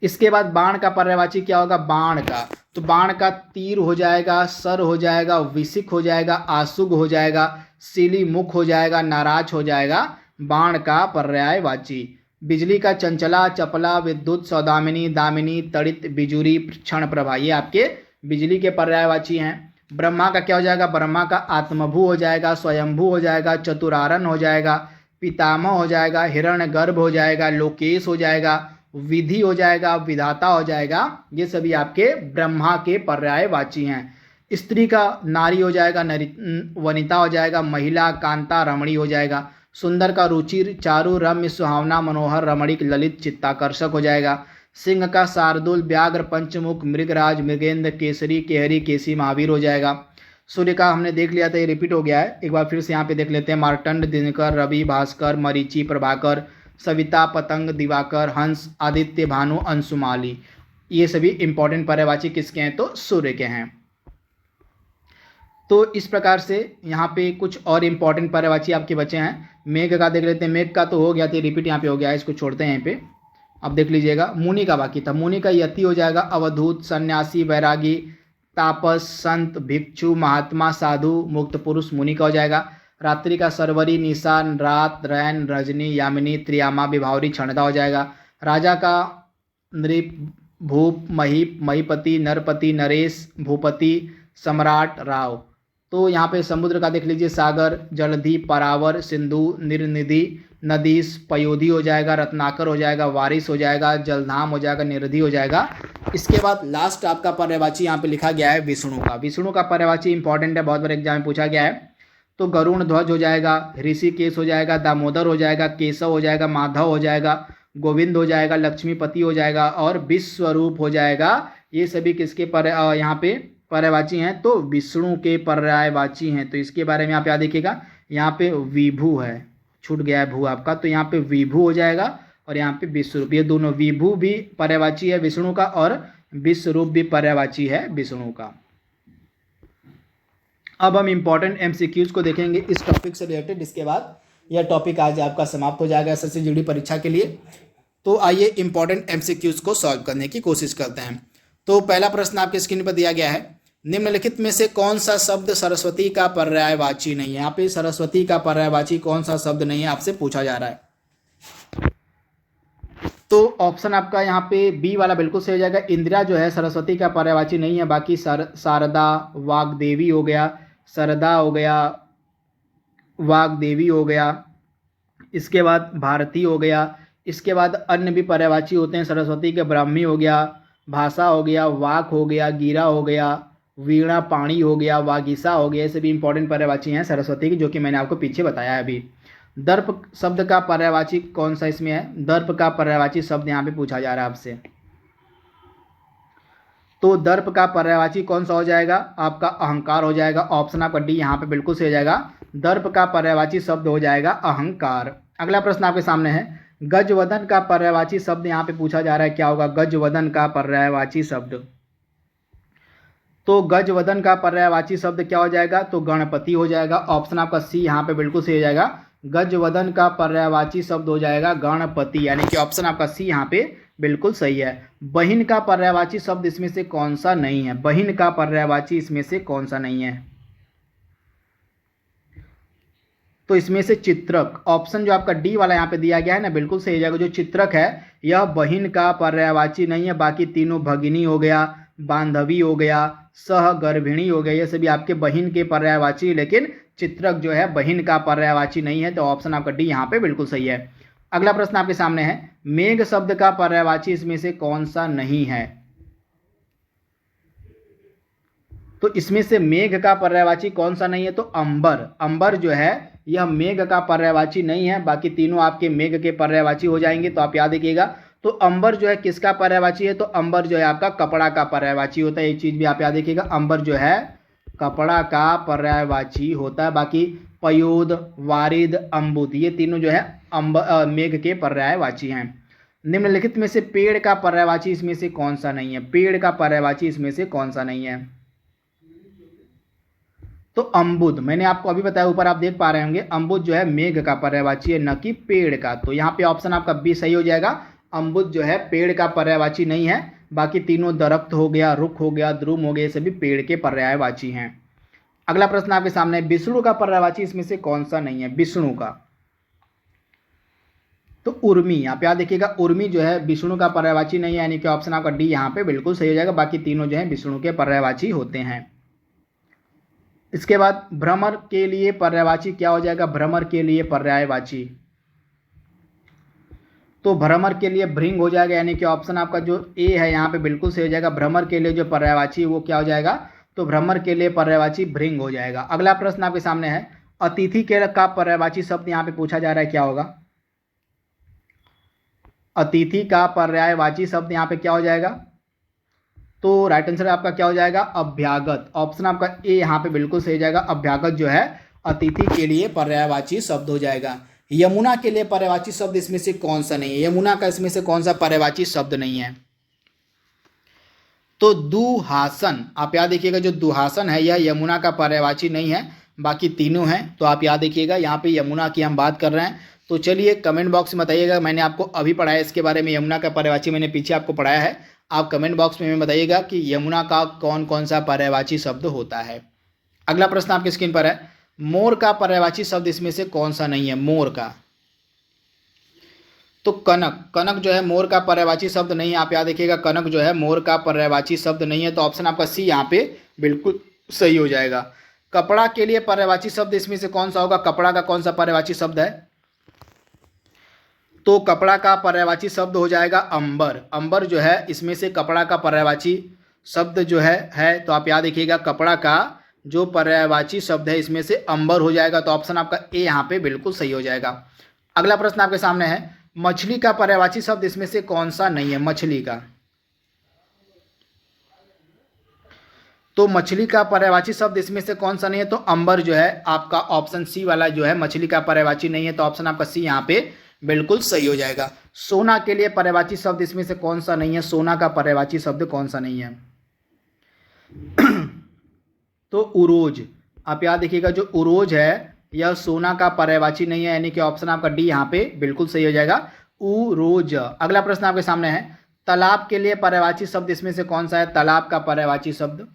इसके बाद बाण का पर्यायवाची क्या होगा, बाण का, तो बाण का तीर हो जाएगा, सर हो जाएगा, विसिक हो जाएगा, आशुग हो जाएगा, सीली मुख हो जाएगा, नाराज हो जाएगा बाण का पर्यायवाची। बिजली का चंचला, चपला, विद्युत, सौदामिनी, दामिनी, तड़ित, बिजुरी, क्षण प्रभा। ये आपके बिजली के पर्यायवाची हैं। ब्रह्मा का क्या हो जाएगा, ब्रह्मा का आत्मभू हो जाएगा, स्वयंभू हो जाएगा, चतुरारण हो जाएगा, पितामह हो जाएगा, हिरण्यगर्भ हो जाएगा, लोकेश हो जाएगा, विधि हो जाएगा, विधाता हो जाएगा। ये सभी आपके ब्रह्मा के पर्यायवाची हैं। स्त्री का नारी हो जाएगा, वनिता हो जाएगा, महिला कांता रमणी हो जाएगा। सुंदर का रुचिर, चारु, रम्य, सुहावना, मनोहर, रमणीक, ललित, चित्ताकर्षक हो जाएगा। सिंह का शार्दुल, व्याघ्र, पंचमुख, मृगराज, मृगेंद्र, केसरी, केहरी, केसी, महावीर हो जाएगा। सूर्य का हमने देख लिया था, ये रिपीट हो गया है, एक बार फिर से यहाँ पे देख लेते हैं। मार्तंड, दिनकर, रवि, भास्कर, मरीचि, प्रभाकर, सविता, पतंग, दिवाकर, हंस, आदित्य, भानु, अंशुमाली। ये सभी इंपॉर्टेंट पर्यायवाची किसके हैं, तो सूर्य के हैं। तो इस प्रकार से यहाँ पे कुछ और इंपॉर्टेंट पर्यायवाची आपके बचे हैं। मेघ का देख लेते हैं, मेघ का तो हो गया था, रिपीट यहाँ पे हो गया है, इसको छोड़ते हैं यहाँ पे। अब देख लीजिएगा, मुनि का बाकी था। मुनि का यति हो जाएगा, अवधूत, सन्यासी, वैरागी, तापस, संत, भिक्षु, महात्मा, साधु, मुक्त पुरुष मुनि का हो जाएगा। रात्रि का सरवरी, निशान, रात, रैन, रजनी, यामिनी, त्रियामा, विभावरी, क्षणदा हो जाएगा। राजा का नृप, भूप, महीप, महीपति, नरपति, नरेश, भूपति, सम्राट, राव। तो यहाँ पे समुद्र का देख लीजिए, सागर, जलधि, परावर, सिंधु, निर्निधि, नदीस, पयोधी हो जाएगा, रत्नाकर हो जाएगा, वारिस हो जाएगा, जलधाम हो जाएगा, निरधि हो जाएगा। इसके बाद लास्ट आपका पर्यायवाची यहाँ पे लिखा गया है विष्णु का। विष्णु का पर्यायवाची इंपॉर्टेंट है, बहुत बार एग्जाम में पूछा गया है। तो गरुण ध्वज हो जाएगा, ऋषिकेश हो जाएगा, दामोदर हो जाएगा, केशव हो जाएगा, माधव हो जाएगा, गोविंद हो जाएगा, लक्ष्मीपति हो जाएगा और विश्वरूप हो जाएगा। ये सभी किसके यहाँ पे पर्यायवाची हैं, तो विष्णु के पर्यायवाची हैं। तो इसके बारे में आप याद देखिएगा, यहाँ पे विभु है, छूट गया है भू आपका, तो यहाँ पे विभु हो जाएगा और यहाँ पे विश्वरूप। ये दोनों, विभु भी पर्यायवाची है विष्णु का और विश्वरूप भी पर्यायवाची है विष्णु का। अब हम इंपॉर्टेंट एमसीक्यूज को देखेंगे इस टॉपिक से रिलेटेड। इसके बाद यह टॉपिक आज आपका समाप्त हो जाएगा एसएससी जीडी परीक्षा के लिए। तो आइए इंपॉर्टेंट एमसीक्यूज को सॉल्व करने की कोशिश करते हैं। तो पहला प्रश्न आपके स्क्रीन पर दिया गया है, निम्नलिखित में से कौन सा शब्द सरस्वती का पर्यायवाची नहीं है। यहाँ पे सरस्वती का पर्यायवाची कौन सा शब्द नहीं है आपसे पूछा जा रहा है। तो ऑप्शन आपका यहाँ पे बी वाला बिल्कुल सही हो जाएगा। इंदिरा जो है सरस्वती का पर्यायवाची नहीं है। बाकी शारदा, वाग्देवी हो गया, सरदा हो गया, वाग्देवी हो गया, इसके बाद भारती हो गया, इसके बाद अन्य भी पर्यायवाची होते हैं सरस्वती के। ब्राह्मी हो गया, भाषा हो गया, वाक हो गया, गिरा हो गया, वीणा, पाणी हो गया, वागीसा हो गया। ये सभी इंपॉर्टेंट पर्यायवाची हैं सरस्वती की, जो कि मैंने आपको पीछे बताया है अभी। दर्प शब्द का पर्यायवाची कौन सा इसमें है, दर्प का पर्यायवाची शब्द यहाँ पे पूछा जा रहा है आपसे। तो दर्प का पर्यायवाची कौन सा हो जाएगा, आपका अहंकार हो जाएगा। ऑप्शन आपका डी यहाँ पे बिल्कुल सही हो जाएगा। दर्प का पर्यायवाची शब्द हो जाएगा अहंकार। अगला प्रश्न आपके सामने है, गजवदन का पर्यायवाची शब्द यहाँ पे पूछा जा रहा है, क्या होगा गजवदन का पर्यायवाची शब्द। तो गजवदन का पर्यायवाची शब्द क्या हो जाएगा, तो गणपति हो जाएगा। ऑप्शन आपका सी यहाँ पे बिल्कुल सही हो जाएगा। गजवदन का पर्यायवाची शब्द हो जाएगा गणपति, यानी कि ऑप्शन आपका सी यहाँ पे बिल्कुल सही है। बहिन का पर्यायवाची शब्द इसमें से कौन सा नहीं है, बहिन का पर्यायवाची इसमें से कौन सा नहीं है, तो इसमें से चित्रक। ऑप्शन जो आपका डी वाला यहाँ पे दिया गया है ना, बिल्कुल सही हो जाएगा। जो चित्रक है यह बहिन का पर्यायवाची नहीं है। बाकी तीनों भगिनी हो गया, बांधवी हो गया, सहगर्भिणी हो गया, ये सभी आपके बहिन के पर्यायवाची, लेकिन चित्रक जो है बहिन का पर्यायवाची नहीं है। तो ऑप्शन आपका डी यहाँ पे बिल्कुल सही है। अगला प्रश्न आपके सामने है, मेघ शब्द का पर्यायवाची इसमें से कौन सा नहीं है। तो इसमें से मेघ का पर्यायवाची कौन सा नहीं है, तो अंबर। अंबर जो है यह मेघ का पर्यायवाची नहीं है। बाकी तीनों आपके मेघ के पर्यायवाची हो जाएंगे। तो आप याद रखिएगा, तो अंबर जो है किसका पर्यायवाची है, तो अंबर जो है आपका कपड़ा का पर्यायवाची होता है। एक चीज भी आप याद रखिएगा, अंबर जो है कपड़ा का पर्यायवाची होता है। बाकी पयोद, वारिद, अम्बुद, ये तीनों जो है मेघ के पर्यायवाची हैं। निम्नलिखित में से पेड़ का पर्यायवाची इसमें से कौन सा नहीं है, पेड़ का पर्यायवाची इसमें से कौन सा नहीं है, तो अम्बुद। मैंने आपको अभी बताया, ऊपर आप देख पा रहे होंगे, अम्बुद जो है मेघ का पर्यायवाची है, न कि पेड़ का। तो यहाँ पे ऑप्शन आपका बी सही हो जाएगा। अम्बुद जो है पेड़ का पर्यायवाची नहीं है। बाकी तीनों दरख्त हो गया, रुख हो गया, द्रुम हो गया, ये सभी पेड़ के पर्यायवाची हैं। अगला प्रश्न आपके सामने, विष्णु का पर्यायवाची इसमें से कौन सा नहीं है, विष्णु का, तो उर्मी। आप याद देखिएगा, उर्मी जो है विष्णु का पर्यायवाची नहीं है, यानी कि ऑप्शन आपका डी यहाँ पे बिल्कुल सही हो जाएगा। बाकी तीनों जो है विष्णु के पर्यायवाची होते हैं। इसके बाद भ्रमर के लिए पर्यायवाची क्या हो जाएगा? भ्रमर के लिए पर्यायवाची, तो भ्रमर के लिए भृंग हो जाएगा, यानी कि ऑप्शन आपका जो ए है यहाँ पे बिल्कुल सही हो जाएगा। भ्रमर के लिए जो पर्यायवाची वो क्या हो जाएगा? तो भ्रमर के लिए पर्यायवाची भृंग हो जाएगा। अगला प्रश्न आपके सामने है, अतिथि के का पर्यायवाची शब्द यहाँ पे पूछा जा रहा है, क्या होगा? अतिथि का पर्यायवाची शब्द यहाँ पे क्या हो जाएगा? तो राइट आंसर आपका क्या हो जाएगा? अभ्यागत। ऑप्शन आपका ए यहाँ पे बिल्कुल सही हो जाएगा। अभ्यागत जो है अतिथि के लिए पर्यायवाची शब्द हो जाएगा। यमुना के लिए पर्यायवाची शब्द इसमें से कौन सा नहीं है? यमुना का इसमें से कौन सा पर्यायवाची शब्द नहीं है? तो दुहासन, आप याद देखिएगा, जो दुहासन है यह यमुना का पर्यायवाची नहीं है, बाकी तीनों हैं। तो आप याद देखिएगा, यहाँ पे यमुना की हम बात कर रहे हैं। तो चलिए कमेंट बॉक्स में बताइएगा, मैंने आपको अभी पढ़ाया इसके बारे में, यमुना का पर्यायवाची मैंने पीछे आपको पढ़ाया है। आप कमेंट बॉक्स में बताइएगा कि यमुना का कौन कौन सा पर्यायवाची शब्द होता है। अगला प्रश्न आपकी स्क्रीन पर है, मोर का पर्यायवाची शब्द इसमें से कौन सा नहीं है? मोर का, तो कनक, कनक जो है मोर का पर्यायवाची शब्द नहीं है। आप याद रखिएगा, कनक जो है मोर का पर्यायवाची शब्द नहीं है। तो ऑप्शन आपका सी यहाँ पे बिल्कुल सही हो जाएगा। कपड़ा के लिए पर्यायवाची शब्द इसमें से कौन सा होगा? कपड़ा का कौन सा पर्यायवाची शब्द है? तो कपड़ा का पर्यायवाची शब्द हो जाएगा अंबर। अंबर जो है इसमें से कपड़ा का पर्यायवाची शब्द जो है। तो आप याद रखिएगा, कपड़ा का जो पर्यायवाची शब्द है इसमें से अंबर हो जाएगा। तो ऑप्शन आपका ए यहाँ पे बिल्कुल सही हो जाएगा। अगला प्रश्न आपके सामने है, मछली का पर्यायवाची शब्द इसमें से कौन सा नहीं है? मछली का, तो मछली का पर्यायवाची शब्द इसमें से कौन सा नहीं है? तो अंबर जो है आपका ऑप्शन सी वाला जो है मछली का पर्यायवाची नहीं है। तो ऑप्शन आपका सी यहाँ पे बिल्कुल सही हो जाएगा। सोना के लिए पर्यायवाची शब्द इसमें से कौन सा नहीं है? सोना का पर्यायवाची शब्द कौन सा नहीं है? तो उरोज, आप याद देखिएगा, जो उरोज है यह सोना का पर्यायवाची नहीं है, यानी कि ऑप्शन आपका डी यहाँ पे बिल्कुल सही हो जाएगा, उरोज। अगला प्रश्न आपके सामने है, तालाब के लिए पर्यायवाची शब्द इसमें से कौन सा है? तालाब का पर्यायवाची शब्द,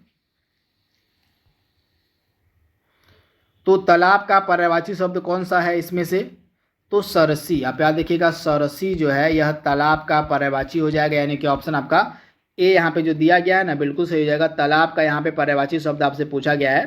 तो तालाब का पर्यायवाची शब्द कौन सा है इसमें से? तो सरसी। आप याद देखिएगा, सरसी जो है यह तालाब का पर्यायवाची हो जाएगा, यानी कि ऑप्शन आपका ए यहाँ पे जो दिया गया है ना बिल्कुल सही हो जाएगा। तालाब का यहाँ पे पर्यायवाची शब्द आपसे पूछा गया है,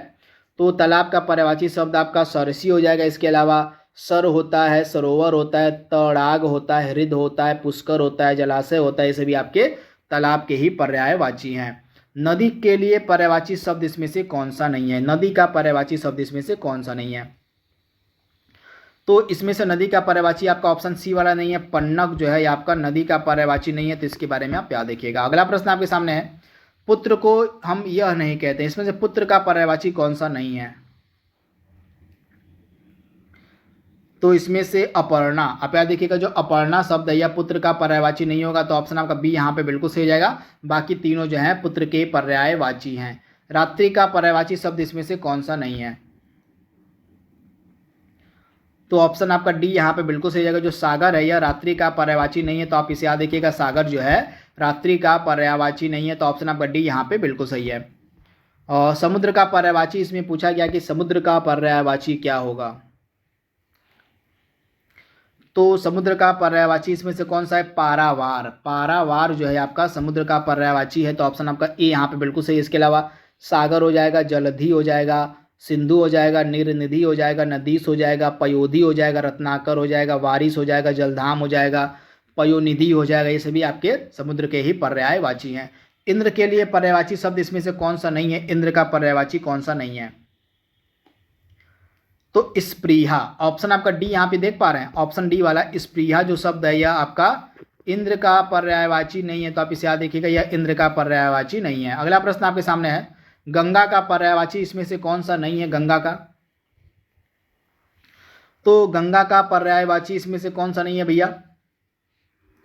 तो तालाब का पर्यायवाची शब्द आपका सरसी हो जाएगा। इसके अलावा सर होता है, सरोवर होता है, तड़ाग होता है, हृद होता है, पुष्कर होता है, जलाशय होता है, ये सभी आपके तालाब के ही पर्यायवाची हैं। नदी के लिए पर्यायवाची शब्द इसमें से कौन सा नहीं है? नदी का पर्यायवाची शब्द इसमें से कौन सा नहीं है? तो इसमें से नदी का पर्यायवाची आपका ऑप्शन सी वाला नहीं है, पन्नग जो है आपका नदी का पर्यायवाची नहीं है। तो इसके बारे में आप याद रखिएगा। अगला प्रश्न आपके सामने है, पुत्र को हम यह नहीं कहते, इसमें से पुत्र का पर्यायवाची कौन सा नहीं है? तो इसमें से अपर्णा। आप याद देखिएगा, जो अपर्णा शब्द है यह पुत्र का पर्यायवाची नहीं होगा। तो ऑप्शन आपका बी यहाँ पे बिल्कुल सही हो जाएगा। बाकी तीनों जो हैं पुत्र के पर्यायवाची हैं। रात्रि का पर्यायवाची शब्द इसमें से कौन सा नहीं है? तो ऑप्शन आपका डी यहाँ पे बिल्कुल सही जाएगा। जो सागर है यह रात्रि का पर्यायवाची नहीं है। तो आप इसे याद देखिएगा, सागर जो है रात्रि का पर्यायवाची नहीं है। तो ऑप्शन आपका डी यहाँ पे बिल्कुल सही है। और समुद्र का पर्यायवाची इसमें पूछा गया कि समुद्र का पर्यायवाची क्या होगा? तो समुद्र का पर्यायवाची इसमें से कौन सा है? पारावार। पारावार जो है आपका समुद्र का पर्यायवाची है। तो ऑप्शन आपका ए यहाँ पे बिल्कुल सही है। इसके अलावा सागर हो जाएगा, जलधि हो जाएगा, सिंधु हो जाएगा, नीरनिधि हो जाएगा, नदीस हो जाएगा, पयोधि हो जाएगा, रत्नाकर हो जाएगा, वारिस हो जाएगा, जलधाम हो जाएगा, पयोनिधि हो जाएगा। ये सभी आपके समुद्र के ही पर्यायवाची हैं। इंद्र के लिए पर्यायवाची शब्द इसमें से कौन सा नहीं है? इंद्र का पर्यायवाची कौन सा नहीं है? तो स्पृहा। ऑप्शन आपका डी यहाँ पे देख पा रहे हैं, ऑप्शन डी वाला स्पृहा जो शब्द है यह आपका इंद्र का पर्यायवाची नहीं है। तो आप इसे याद देखिएगा, यह इंद्र का पर्यायवाची नहीं है। अगला प्रश्न आपके सामने है, गंगा का पर्यायवाची इसमें से कौन सा नहीं है? गंगा का, तो गंगा का पर्यायवाची इसमें से कौन सा नहीं है भैया?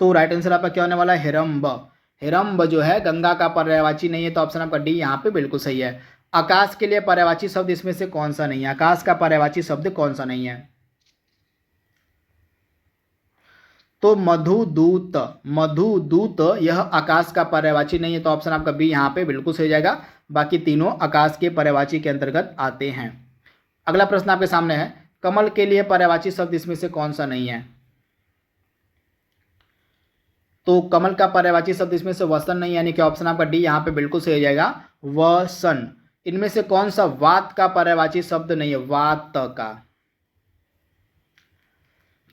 तो राइट आंसर आपका क्या होने वाला है? हिरंब। हिरंब जो है गंगा का पर्यायवाची नहीं है। तो ऑप्शन आपका डी यहाँ पे बिल्कुल सही है। आकाश के लिए पर्यायवाची शब्द इसमें से कौन सा नहीं है? आकाश का पर्यायवाची शब्द कौन सा नहीं है? तो मधुदूत। मधुदूत यह आकाश का पर्यायवाची नहीं है। तो ऑप्शन आपका बी यहाँ पे बिल्कुल सही जाएगा। बाकी तीनों आकाश के पर्यायवाची के अंतर्गत आते हैं। अगला प्रश्न आपके सामने है, कमल के लिए पर्यायवाची शब्द इसमें से कौन सा नहीं है? तो कमल का पर्यायवाची शब्द इसमें से वसन नहीं, यानी कि ऑप्शन आपका डी यहाँ पे बिल्कुल सही हो जाएगा, वसन। इनमें से कौन सा वात का पर्यायवाची शब्द नहीं है? वात का,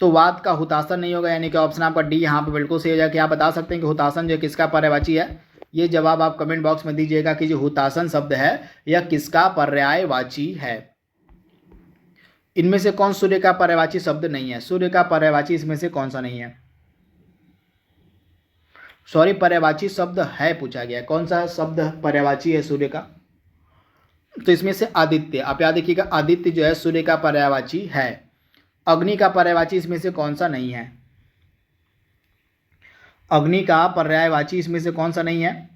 तो वात का हुतासन नहीं होगा, यानी कि ऑप्शन आपका डी यहाँ पे बिल्कुल सही हो जाएगा। क्या आप बता सकते हैं कि हुतासन जो किसका पर्यायवाची है? ये जवाब आप कमेंट बॉक्स में दीजिएगा कि जो हुतासन शब्द है यह किसका पर्यायवाची है। इनमें से कौन सूर्य का पर्यायवाची शब्द नहीं है? सूर्य का पर्यायवाची इसमें से कौन सा नहीं है? सॉरी, पर्यायवाची शब्द है पूछा गया, कौन सा शब्द पर्यायवाची है सूर्य का? तो इसमें से आदित्य, आप याद रखिएगा, आदित्य जो है सूर्य का पर्यायवाची है। अग्नि का पर्यायवाची इसमें से कौन सा नहीं है? अग्नि का पर्यायवाची इसमें से कौन सा नहीं है?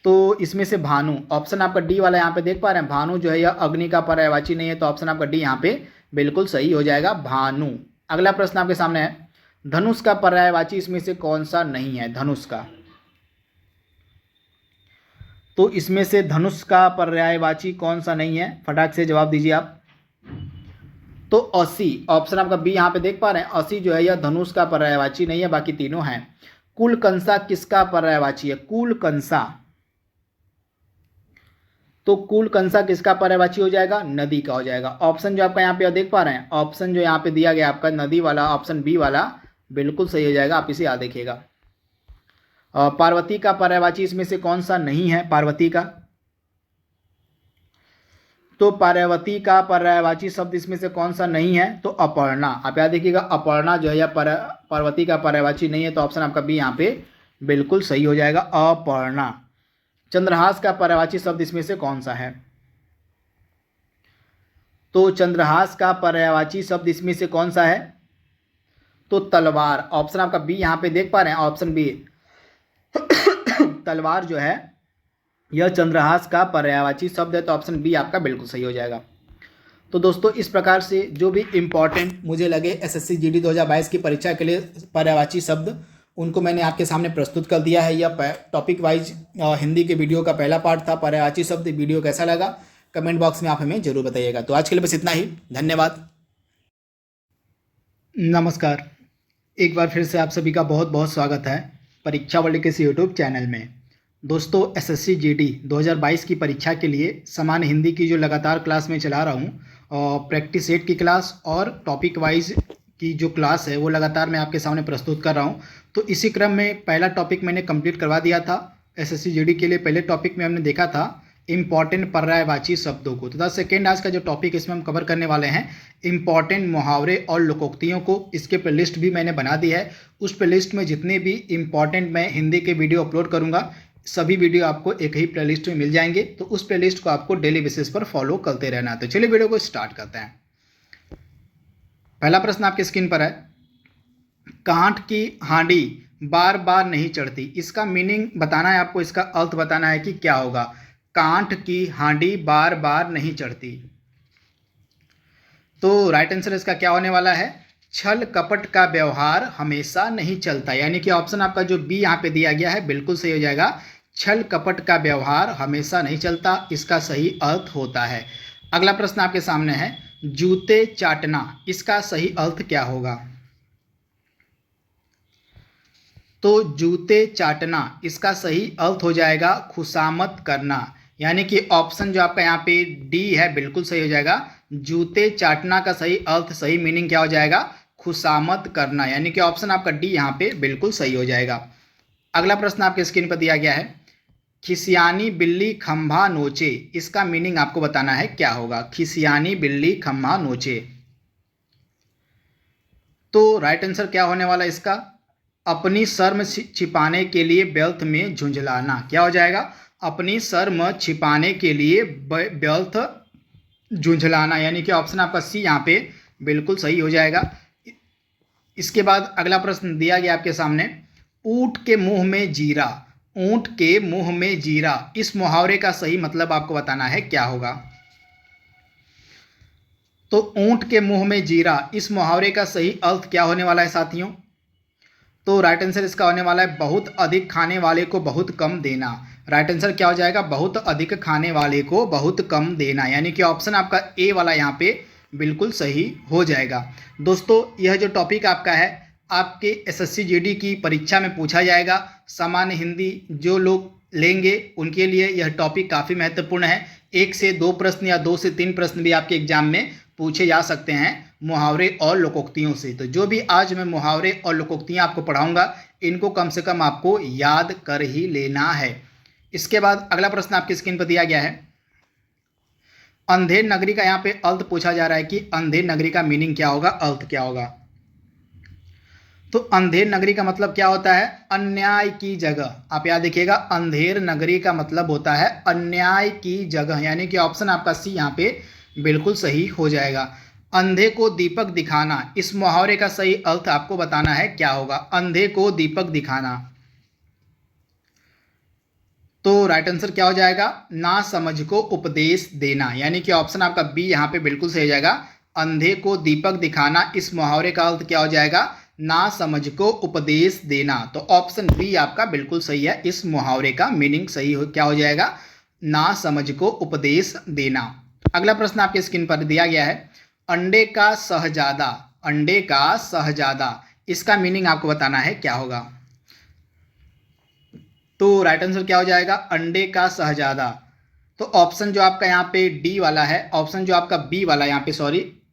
तो इसमें से भानु, ऑप्शन आपका डी वाला यहाँ पे देख पा रहे हैं, भानु जो है यह अग्नि का पर्यायवाची नहीं है, तो ऑप्शन आपका डी यहाँ पे बिल्कुल सही हो जाएगा, भानु। अगला प्रश्न आपके सामने है, धनुष का पर्यायवाची इसमें से कौन सा नहीं है? धनुष का, तो इसमें से धनुष का पर्यायवाची कौन सा नहीं है? फटाक से जवाब दीजिए आप। तो असी, ऑप्शन आपका बी यहाँ पे देख पा रहे हैं, असी जो है यह धनुष का पर्यायवाची नहीं है, बाकी तीनों हैं। कुलकंसा किसका पर्यायवाची है? कुलकंसा, तो कुलकंसा किसका पर्यायवाची हो जाएगा? नदी का हो जाएगा। ऑप्शन जो आपका यहाँ पे देख पा रहे हैं, ऑप्शन जो यहाँ पे दिया गया आपका नदी वाला, ऑप्शन बी वाला बिल्कुल सही हो जाएगा, आप इसे याद देखिएगा। पार्वती का पर्यायवाची इसमें से कौन सा नहीं है? पार्वती का, तो पार्वती का पर्यायवाची शब्द इसमें से कौन सा नहीं है? तो अपर्णा, आप याद देखिएगा, अपर्णा जो है या पार्वती का पर्यायवाची नहीं है, तो ऑप्शन आपका बी यहाँ पे बिल्कुल सही हो जाएगा, अपर्णा। चंद्रहास का पर्यायवाची शब्द इसमें से कौन सा है? तो चंद्रहास का पर्यायवाची शब्द इसमें से कौन सा है? तो तलवार, ऑप्शन आपका बी यहाँ पे देख पा रहे हैं, ऑप्शन बी तलवार जो है यह चंद्रहास का पर्यायवाची शब्द है, तो ऑप्शन बी आपका बिल्कुल सही हो जाएगा। तो दोस्तों इस प्रकार से जो भी इम्पॉर्टेंट मुझे लगे एसएससी जीडी 2022 की परीक्षा के लिए पर्यायवाची शब्द, उनको मैंने आपके सामने प्रस्तुत कर दिया है। यह टॉपिक वाइज हिंदी के वीडियो का पहला पार्ट था, पर्यायवाची शब्द। वीडियो कैसा लगा कमेंट बॉक्स में आप हमें जरूर बताइएगा। तो आज के लिए बस इतना ही, धन्यवाद, नमस्कार। एक बार फिर से आप सभी का बहुत बहुत स्वागत है परीक्षा वर्ल्ड के इस यूट्यूब चैनल में। दोस्तों एसएससी जीडी 2022 की परीक्षा के लिए सामान्य हिंदी की जो लगातार क्लास में चला रहा हूँ, और प्रैक्टिस सेट की क्लास और टॉपिक वाइज की जो क्लास है वो लगातार मैं आपके सामने प्रस्तुत कर रहा हूँ। तो इसी क्रम में पहला टॉपिक मैंने कंप्लीट करवा दिया था एसएससी जीडी के लिए। पहले टॉपिक में हमने देखा था इम्पॉर्टेंट पर्यायवाची शब्दों को। तो सेकेंड आज का जो टॉपिक इसमें हम कवर करने वाले हैं इम्पॉर्टेंट मुहावरे और लोकोक्तियों को। इसके प्लेलिस्ट भी मैंने बना दी है। उस प्लेलिस्ट में जितने भी इम्पॉर्टेंट मैं हिंदी के वीडियो अपलोड करूँगा, सभी वीडियो आपको एक ही प्लेलिस्ट में मिल जाएंगे। तो उस प्लेलिस्ट को आपको डेली बेसिस पर फॉलो करते रहना। तो चलिए वीडियो को स्टार्ट करते हैं। पहला प्रश्न आपके स्क्रीन पर है, कांट की हांडी बार बार नहीं चढ़ती। इसका मीनिंग बताना है आपको, इसका अर्थ बताना है कि क्या होगा। कांट की हांडी बार बार नहीं चढ़ती, तो राइट आंसर इसका क्या होने वाला है? छल कपट का व्यवहार हमेशा नहीं चलता, यानी कि ऑप्शन आपका जो बी यहाँ पे दिया गया है बिल्कुल सही हो जाएगा। छल कपट का व्यवहार हमेशा नहीं चलता, इसका सही अर्थ होता है। अगला प्रश्न आपके सामने है, जूते चाटना, इसका सही अर्थ क्या होगा? तो जूते चाटना इसका सही अर्थ हो जाएगा खुशामद करना, यानी कि ऑप्शन जो आपका यहाँ पे डी है बिल्कुल सही हो जाएगा। जूते चाटना का सही अर्थ, सही मीनिंग क्या हो जाएगा? खुशामद करना, यानी कि ऑप्शन आपका डी यहाँ पे बिल्कुल सही हो जाएगा। अगला प्रश्न आपके स्क्रीन पर दिया गया है, खिसियानी बिल्ली खंभा नोचे, इसका मीनिंग आपको बताना है क्या होगा। खिसियानी बिल्ली खंभा नोचे, तो राइट आंसर क्या होने वाला इसका? अपनी शर्म छिपाने के लिए व्यर्थ में झुंझलाना। क्या हो जाएगा? अपनी शर्म छिपाने के लिए व्यर्थ झुंझलाना, यानी कि ऑप्शन आपका सी यहाँ पे बिल्कुल सही हो जाएगा। इसके बाद अगला प्रश्न दिया गया आपके सामने, ऊंट के मुंह में जीरा। ऊंट के मुंह में जीरा, इस मुहावरे का सही मतलब आपको बताना है क्या होगा। तो ऊंट के मुंह में जीरा, इस मुहावरे का सही अर्थ क्या होने वाला है साथियों? तो राइट आंसर इसका होने वाला है बहुत अधिक खाने वाले को बहुत कम देना। राइट आंसर क्या हो जाएगा? बहुत अधिक खाने वाले को बहुत कम देना, यानी कि ऑप्शन आपका ए वाला यहाँ पे बिल्कुल सही हो जाएगा। दोस्तों यह जो टॉपिक आपका है आपके एसएससी जीडी की परीक्षा में पूछा जाएगा। सामान्य हिंदी जो लोग लेंगे उनके लिए यह टॉपिक काफ़ी महत्वपूर्ण है। 1 से 2 प्रश्न या 2 से 3 प्रश्न भी आपके एग्जाम में पूछे जा सकते हैं मुहावरे और लोकोक्तियों से। तो जो भी आज मैं मुहावरे और लोकोक्तियाँ आपको पढ़ाऊंगा इनको कम से कम आपको याद कर ही लेना है। इसके बाद अगला प्रश्न आपकी स्क्रीन पर दिया गया है। अंधेर नगरी का यहाँ पे अर्थ पूछा जा रहा है कि अंधेर नगरी का मीनिंग क्या होगा, अर्थ क्या होगा। तो अंधेर नगरी का मतलब क्या होता है, अन्याय की जगह। आप याद देखिएगा, अंधेर नगरी का मतलब होता है अन्याय की जगह, यानी कि ऑप्शन आपका सी यहाँ पे बिल्कुल सही हो जाएगा। अंधे को दीपक दिखाना, इस मुहावरे का सही अर्थ आपको बताना है क्या होगा। अंधे को दीपक दिखाना, तो राइट आंसर क्या हो जाएगा, ना समझ को उपदेश देना, यानी कि ऑप्शन आपका बी यहाँ पे बिल्कुल सही हो जाएगा। अंधे को दीपक दिखाना, इस मुहावरे का अर्थ क्या हो जाएगा, ना समझ को उपदेश देना। तो ऑप्शन बी आपका बिल्कुल सही है, इस मुहावरे का मीनिंग सही हो क्या हो जाएगा, ना समझ को उपदेश देना। अगला प्रश्न आपके स्क्रीन पर दिया गया है। अंडे का शहजादा, अंडे का शहजादा, इसका मीनिंग आपको बताना है क्या होगा। तो राइट आंसर क्या हो जाएगा, अंडे का शहजादा। तो ऑप्शन जो आपका यहाँ पे डी वाला है, ऑप्शन जो आपका बी वाला यहाँ पे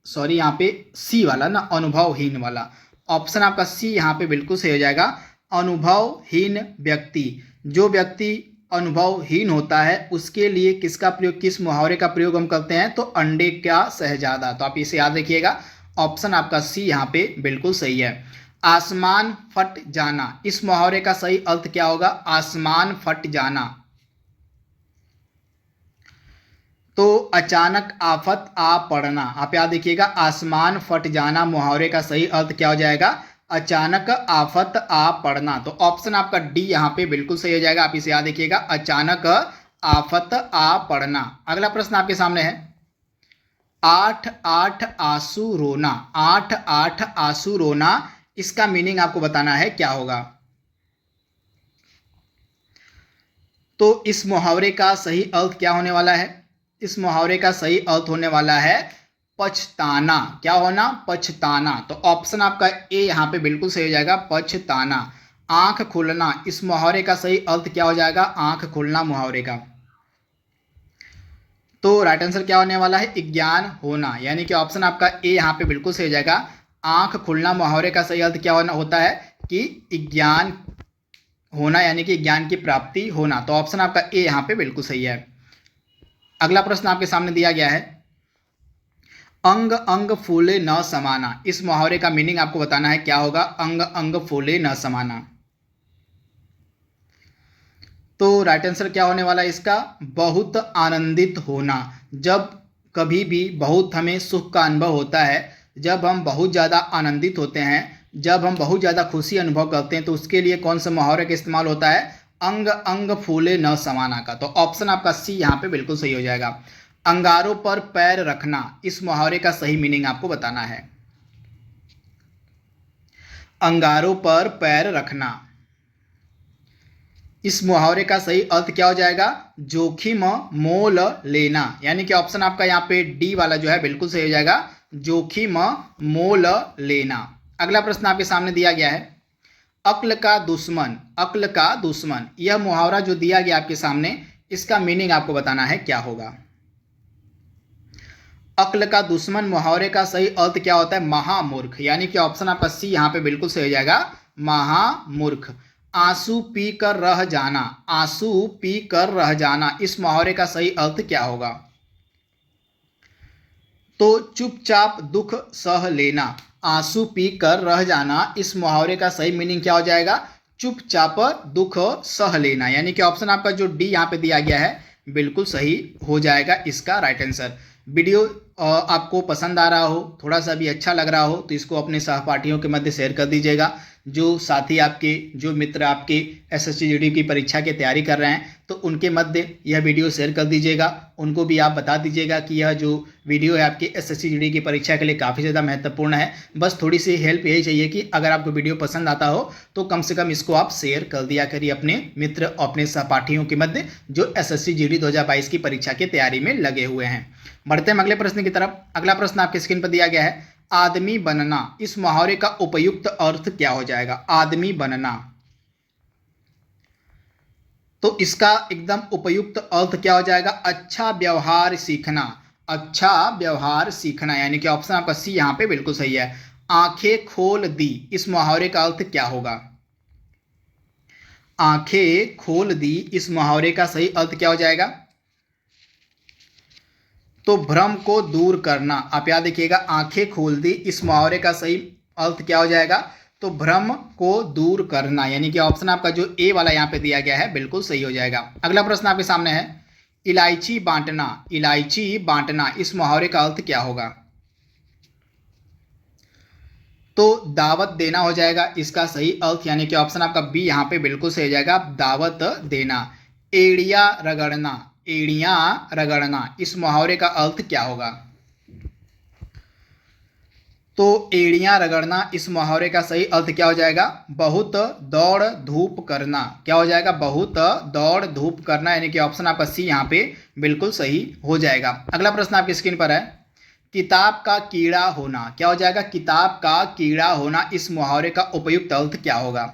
सॉरी यहाँ पे सी वाला ना, अनुभवहीन वाला, ऑप्शन आपका सी यहाँ पे बिल्कुल सही हो जाएगा। अनुभवहीन व्यक्ति, जो व्यक्ति अनुभवहीन होता है उसके लिए किसका प्रयोग, किस मुहावरे का प्रयोग हम करते हैं, तो अंडे का शहजादा। तो आप इसे याद रखिएगा, ऑप्शन आपका सी यहाँ पे बिल्कुल सही है। आसमान फट जाना, इस मुहावरे का सही अर्थ क्या होगा, आसमान फट जाना। तो अचानक आफत आ पड़ना, आप याद देखिएगा, आसमान फट जाना मुहावरे का सही अर्थ क्या हो जाएगा, अचानक आफत आ पड़ना। तो ऑप्शन आपका डी यहाँ पे बिल्कुल सही हो जाएगा, आप इसे याद देखिएगा, अचानक आफत आ पड़ना। अगला प्रश्न आपके सामने है। 8 आंसू रोना, 8 आंसू रोना, इसका मीनिंग आपको बताना है क्या होगा। तो इस मुहावरे का सही अर्थ क्या होने वाला है, इस मुहावरे का सही अर्थ होने वाला है पछताना। क्या होना, पछताना। तो ऑप्शन आपका ए यहाँ पे बिल्कुल सही हो जाएगा, पछताना। आंख खुलना, इस मुहावरे का सही अर्थ क्या हो जाएगा, आंख खुलना मुहावरे का। तो राइट आंसर क्या होने वाला है, ज्ञान होना, यानी कि ऑप्शन आपका ए यहाँ पे बिल्कुल सही हो जाएगा। आंख खुलना मुहावरे का सही अर्थ क्या होता है कि ज्ञान होना, यानी कि ज्ञान की प्राप्ति होना। तो ऑप्शन आपका ए यहाँ पे बिल्कुल सही है। अगला प्रश्न आपके सामने दिया गया है। अंग अंग फूले न समाना, इस मुहावरे का मीनिंग आपको बताना है क्या होगा, अंग अंग फूले न समाना। तो राइट आंसर क्या होने वाला है इसका, बहुत आनंदित होना। जब कभी भी बहुत हमें सुख का अनुभव होता है, जब हम बहुत ज़्यादा आनंदित होते हैं, जब हम बहुत ज़्यादा खुशी अनुभव करते हैं, तो उसके लिए कौन सा मुहावरे का इस्तेमाल होता है, अंग अंग फूले न समाना का। तो ऑप्शन आपका सी यहाँ पे बिल्कुल सही हो जाएगा। अंगारों पर पैर रखना, इस मुहावरे का सही मीनिंग आपको बताना है। अंगारों पर पैर रखना, इस मुहावरे का सही अर्थ क्या हो जाएगा, जोखिम मोल लेना, यानी कि ऑप्शन आपका यहाँ पे डी वाला जो है बिल्कुल सही हो जाएगा, जोखिम मोल लेना। अगला प्रश्न आपके सामने दिया गया है। अक्ल का दुश्मन, अक्ल का दुश्मन, यह मुहावरा जो दिया गया आपके सामने, इसका मीनिंग आपको बताना है क्या होगा। अक्ल का दुश्मन मुहावरे का सही अर्थ क्या होता है, महामूर्ख, यानी कि ऑप्शन आपका सी यहाँ पे बिल्कुल सही हो जाएगा, महामूर्ख। आंसू पी कर रह जाना, आंसू पी कर रह जाना, इस मुहावरे का सही अर्थ क्या होगा। तो चुपचाप दुख सह लेना, आंसू पी कर रह जाना, इस मुहावरे का सही मीनिंग क्या हो जाएगा, चुपचाप दुख सह लेना, यानी कि ऑप्शन आपका जो डी यहाँ पे दिया गया है बिल्कुल सही हो जाएगा इसका राइट आंसर। वीडियो आपको पसंद आ रहा हो, थोड़ा सा भी अच्छा लग रहा हो, तो इसको अपने सहपाठियों के मध्य शेयर कर दीजिएगा। जो साथी आपके, जो मित्र आपके एसएससी जीडी की परीक्षा की तैयारी कर रहे हैं, तो उनके मध्य यह वीडियो शेयर कर दीजिएगा। उनको भी आप बता दीजिएगा कि यह जो वीडियो है आपकी एसएससी जीडी की परीक्षा के लिए काफ़ी ज़्यादा महत्वपूर्ण है। बस थोड़ी सी हेल्प यही चाहिए कि अगर आपको वीडियो पसंद आता हो तो कम से कम इसको आप शेयर कर दिया करिए अपने मित्र, अपने सहपाठियों के मध्य जो एसएससी जीडी 2022 की परीक्षा की तैयारी में लगे हुए हैं। बढ़ते हैं अगले प्रश्न की तरफ। अगला प्रश्न आपके स्क्रीन पर दिया गया है। आदमी बनना, इस मुहावरे का उपयुक्त अर्थ क्या हो जाएगा, आदमी बनना। तो इसका एकदम उपयुक्त अर्थ क्या हो जाएगा? अच्छा व्यवहार सीखना, अच्छा व्यवहार सीखना, यानी कि ऑप्शन आपका सी यहाँ पे बिल्कुल सही है। आंखें खोल दी, इस मुहावरे का अर्थ क्या होगा? आंखें खोल दी, इस मुहावरे का सही अर्थ क्या हो जाएगा? तो भ्रम को दूर करना। आप याद रखिएगा, आंखें खोल दी, इस मुहावरे का सही अर्थ क्या हो जाएगा? तो भ्रम को दूर करना, यानी कि ऑप्शन आपका जो ए वाला यहाँ पे दिया गया है बिल्कुल सही हो जाएगा। अगला प्रश्न आपके सामने है, इलायची बांटना, इलायची बांटना, इस मुहावरे का अर्थ क्या होगा? तो दावत देना हो जाएगा इसका सही अर्थ, यानी कि ऑप्शन आपका बी यहाँ पे बिल्कुल सही हो जाएगा, दावत देना। एड़िया रगड़ना, एड़ियां रगड़ना, इस मुहावरे का अर्थ क्या होगा? तो एड़ियां रगड़ना, इस मुहावरे का सही अर्थ क्या हो जाएगा? बहुत दौड़ धूप करना। क्या हो जाएगा? बहुत दौड़ धूप करना, यानी कि ऑप्शन आपका सी यहाँ पे बिल्कुल सही हो जाएगा। अगला प्रश्न आपकी स्क्रीन पर है, किताब का कीड़ा होना। क्या हो जाएगा? किताब का कीड़ा होना, इस मुहावरे का उपयुक्त अर्थ क्या होगा?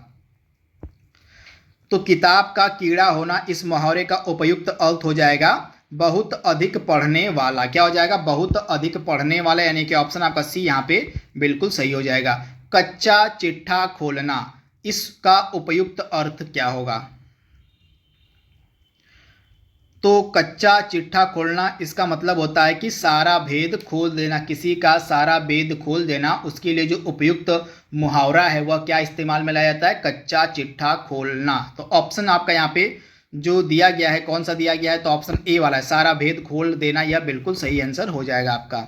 तो किताब का कीड़ा होना, इस मुहावरे का उपयुक्त अर्थ हो जाएगा बहुत अधिक पढ़ने वाला। क्या हो जाएगा? बहुत अधिक पढ़ने वाला, यानी कि ऑप्शन आपका सी यहाँ पे बिल्कुल सही हो जाएगा। कच्चा चिट्ठा खोलना, इसका उपयुक्त अर्थ क्या होगा? तो कच्चा चिट्ठा खोलना, इसका मतलब होता है कि सारा भेद खोल देना, किसी का सारा भेद खोल देना। उसके लिए जो उपयुक्त मुहावरा है वह क्या इस्तेमाल में लाया जाता है? कच्चा चिट्ठा खोलना। तो ऑप्शन आपका यहाँ पे जो दिया गया है, कौन सा दिया गया है? तो ऑप्शन ए वाला है, सारा भेद खोल देना, यह बिल्कुल सही आंसर हो जाएगा आपका।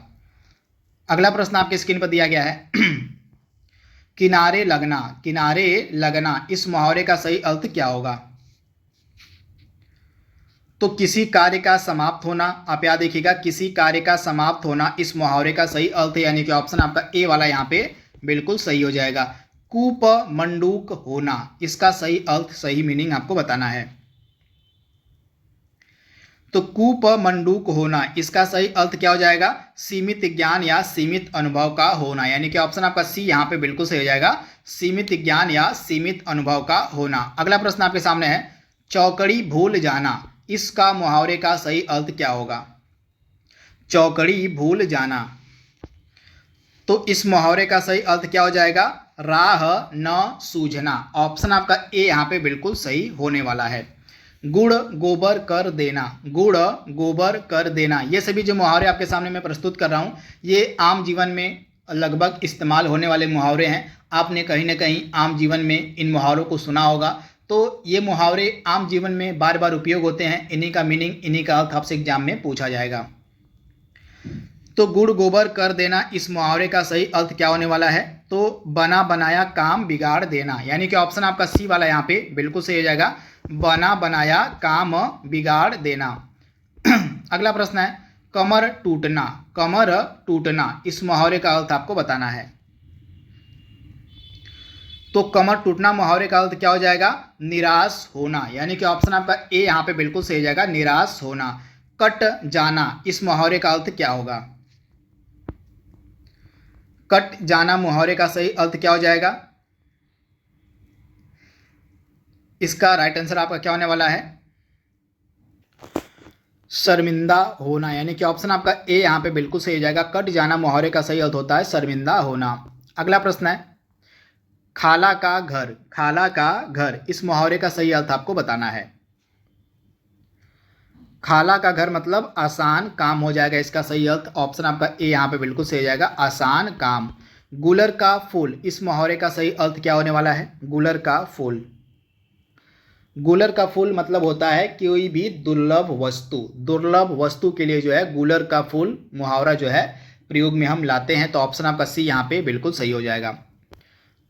अगला प्रश्न आपके स्क्रीन पर दिया गया है, किनारे लगना, किनारे लगना, इस मुहावरे का सही अर्थ क्या होगा? तो किसी कार्य का समाप्त होना। आप याद देखिएगा, किसी कार्य का समाप्त होना, इस मुहावरे का सही अर्थ है, यानी कि ऑप्शन आपका ए वाला यहाँ पे बिल्कुल सही हो जाएगा। कूप मंडूक होना, इसका सही अर्थ, सही मीनिंग आपको बताना है। तो कूप मंडूक होना, इसका सही अर्थ क्या हो जाएगा? सीमित ज्ञान या सीमित अनुभव का होना, यानी कि ऑप्शन आपका सी यहाँ पे बिल्कुल सही हो जाएगा, सीमित ज्ञान या सीमित अनुभव का होना। अगला प्रश्न आपके सामने है, चौकड़ी भूल जाना, इसका मुहावरे का सही अर्थ क्या होगा? चौकड़ी भूल जाना, तो इस मुहावरे का सही अर्थ क्या हो जाएगा? राह न सूझना। ऑप्शन आपका ए यहाँ पे बिल्कुल सही होने वाला है। गुड़ गोबर कर देना, गुड़ गोबर कर देना, ये सभी जो मुहावरे आपके सामने मैं प्रस्तुत कर रहा हूँ, ये आम जीवन में लगभग इस्तेमाल होने वाले मुहावरे हैं। आपने कहीं ना कहीं आम जीवन में इन मुहावरों को सुना होगा। तो ये मुहावरे आम जीवन में बार बार उपयोग होते हैं, इन्हीं का मीनिंग, इन्हीं का अर्थ आपसे एग्जाम में पूछा जाएगा। तो गुड़ गोबर कर देना, इस मुहावरे का सही अर्थ क्या होने वाला है? तो बना बनाया काम बिगाड़ देना, यानी कि ऑप्शन आपका सी वाला यहाँ पे बिल्कुल सही हो जाएगा, बना बनाया काम बिगाड़ देना। अगला प्रश्न है, कमर टूटना, कमर टूटना, इस मुहावरे का अर्थ आपको बताना है। तो कमर टूटना मुहावरे का अर्थ क्या हो जाएगा? निराश होना, यानी कि ऑप्शन आपका ए यहाँ पे बिल्कुल सही हो जाएगा, निराश होना। कट जाना, इस मुहावरे का अर्थ क्या होगा? कट जाना मुहावरे का सही अर्थ क्या हो जाएगा? इसका राइट आंसर आपका क्या होने वाला है? शर्मिंदा होना, यानी कि ऑप्शन आपका ए यहाँ पे बिल्कुल सही हो जाएगा, कट जाना मुहावरे का सही अर्थ होता है शर्मिंदा होना। अगला प्रश्न है, खाला का घर, खाला का घर, इस मुहावरे का सही अर्थ आपको बताना है। खाला का घर मतलब आसान काम हो जाएगा, इसका सही अर्थ ऑप्शन आपका ए यहाँ पे बिल्कुल सही हो जाएगा, आसान काम। गुलर का फूल, इस मुहावरे का सही अर्थ क्या होने वाला है? गुलर का फूल, गुलर का फूल मतलब होता है कोई भी दुर्लभ वस्तु, दुर्लभ वस्तु के लिए जो है गुलर का फूल मुहावरा जो है प्रयोग में हम लाते हैं। तो ऑप्शन आपका सी यहाँ पे बिल्कुल सही हो जाएगा।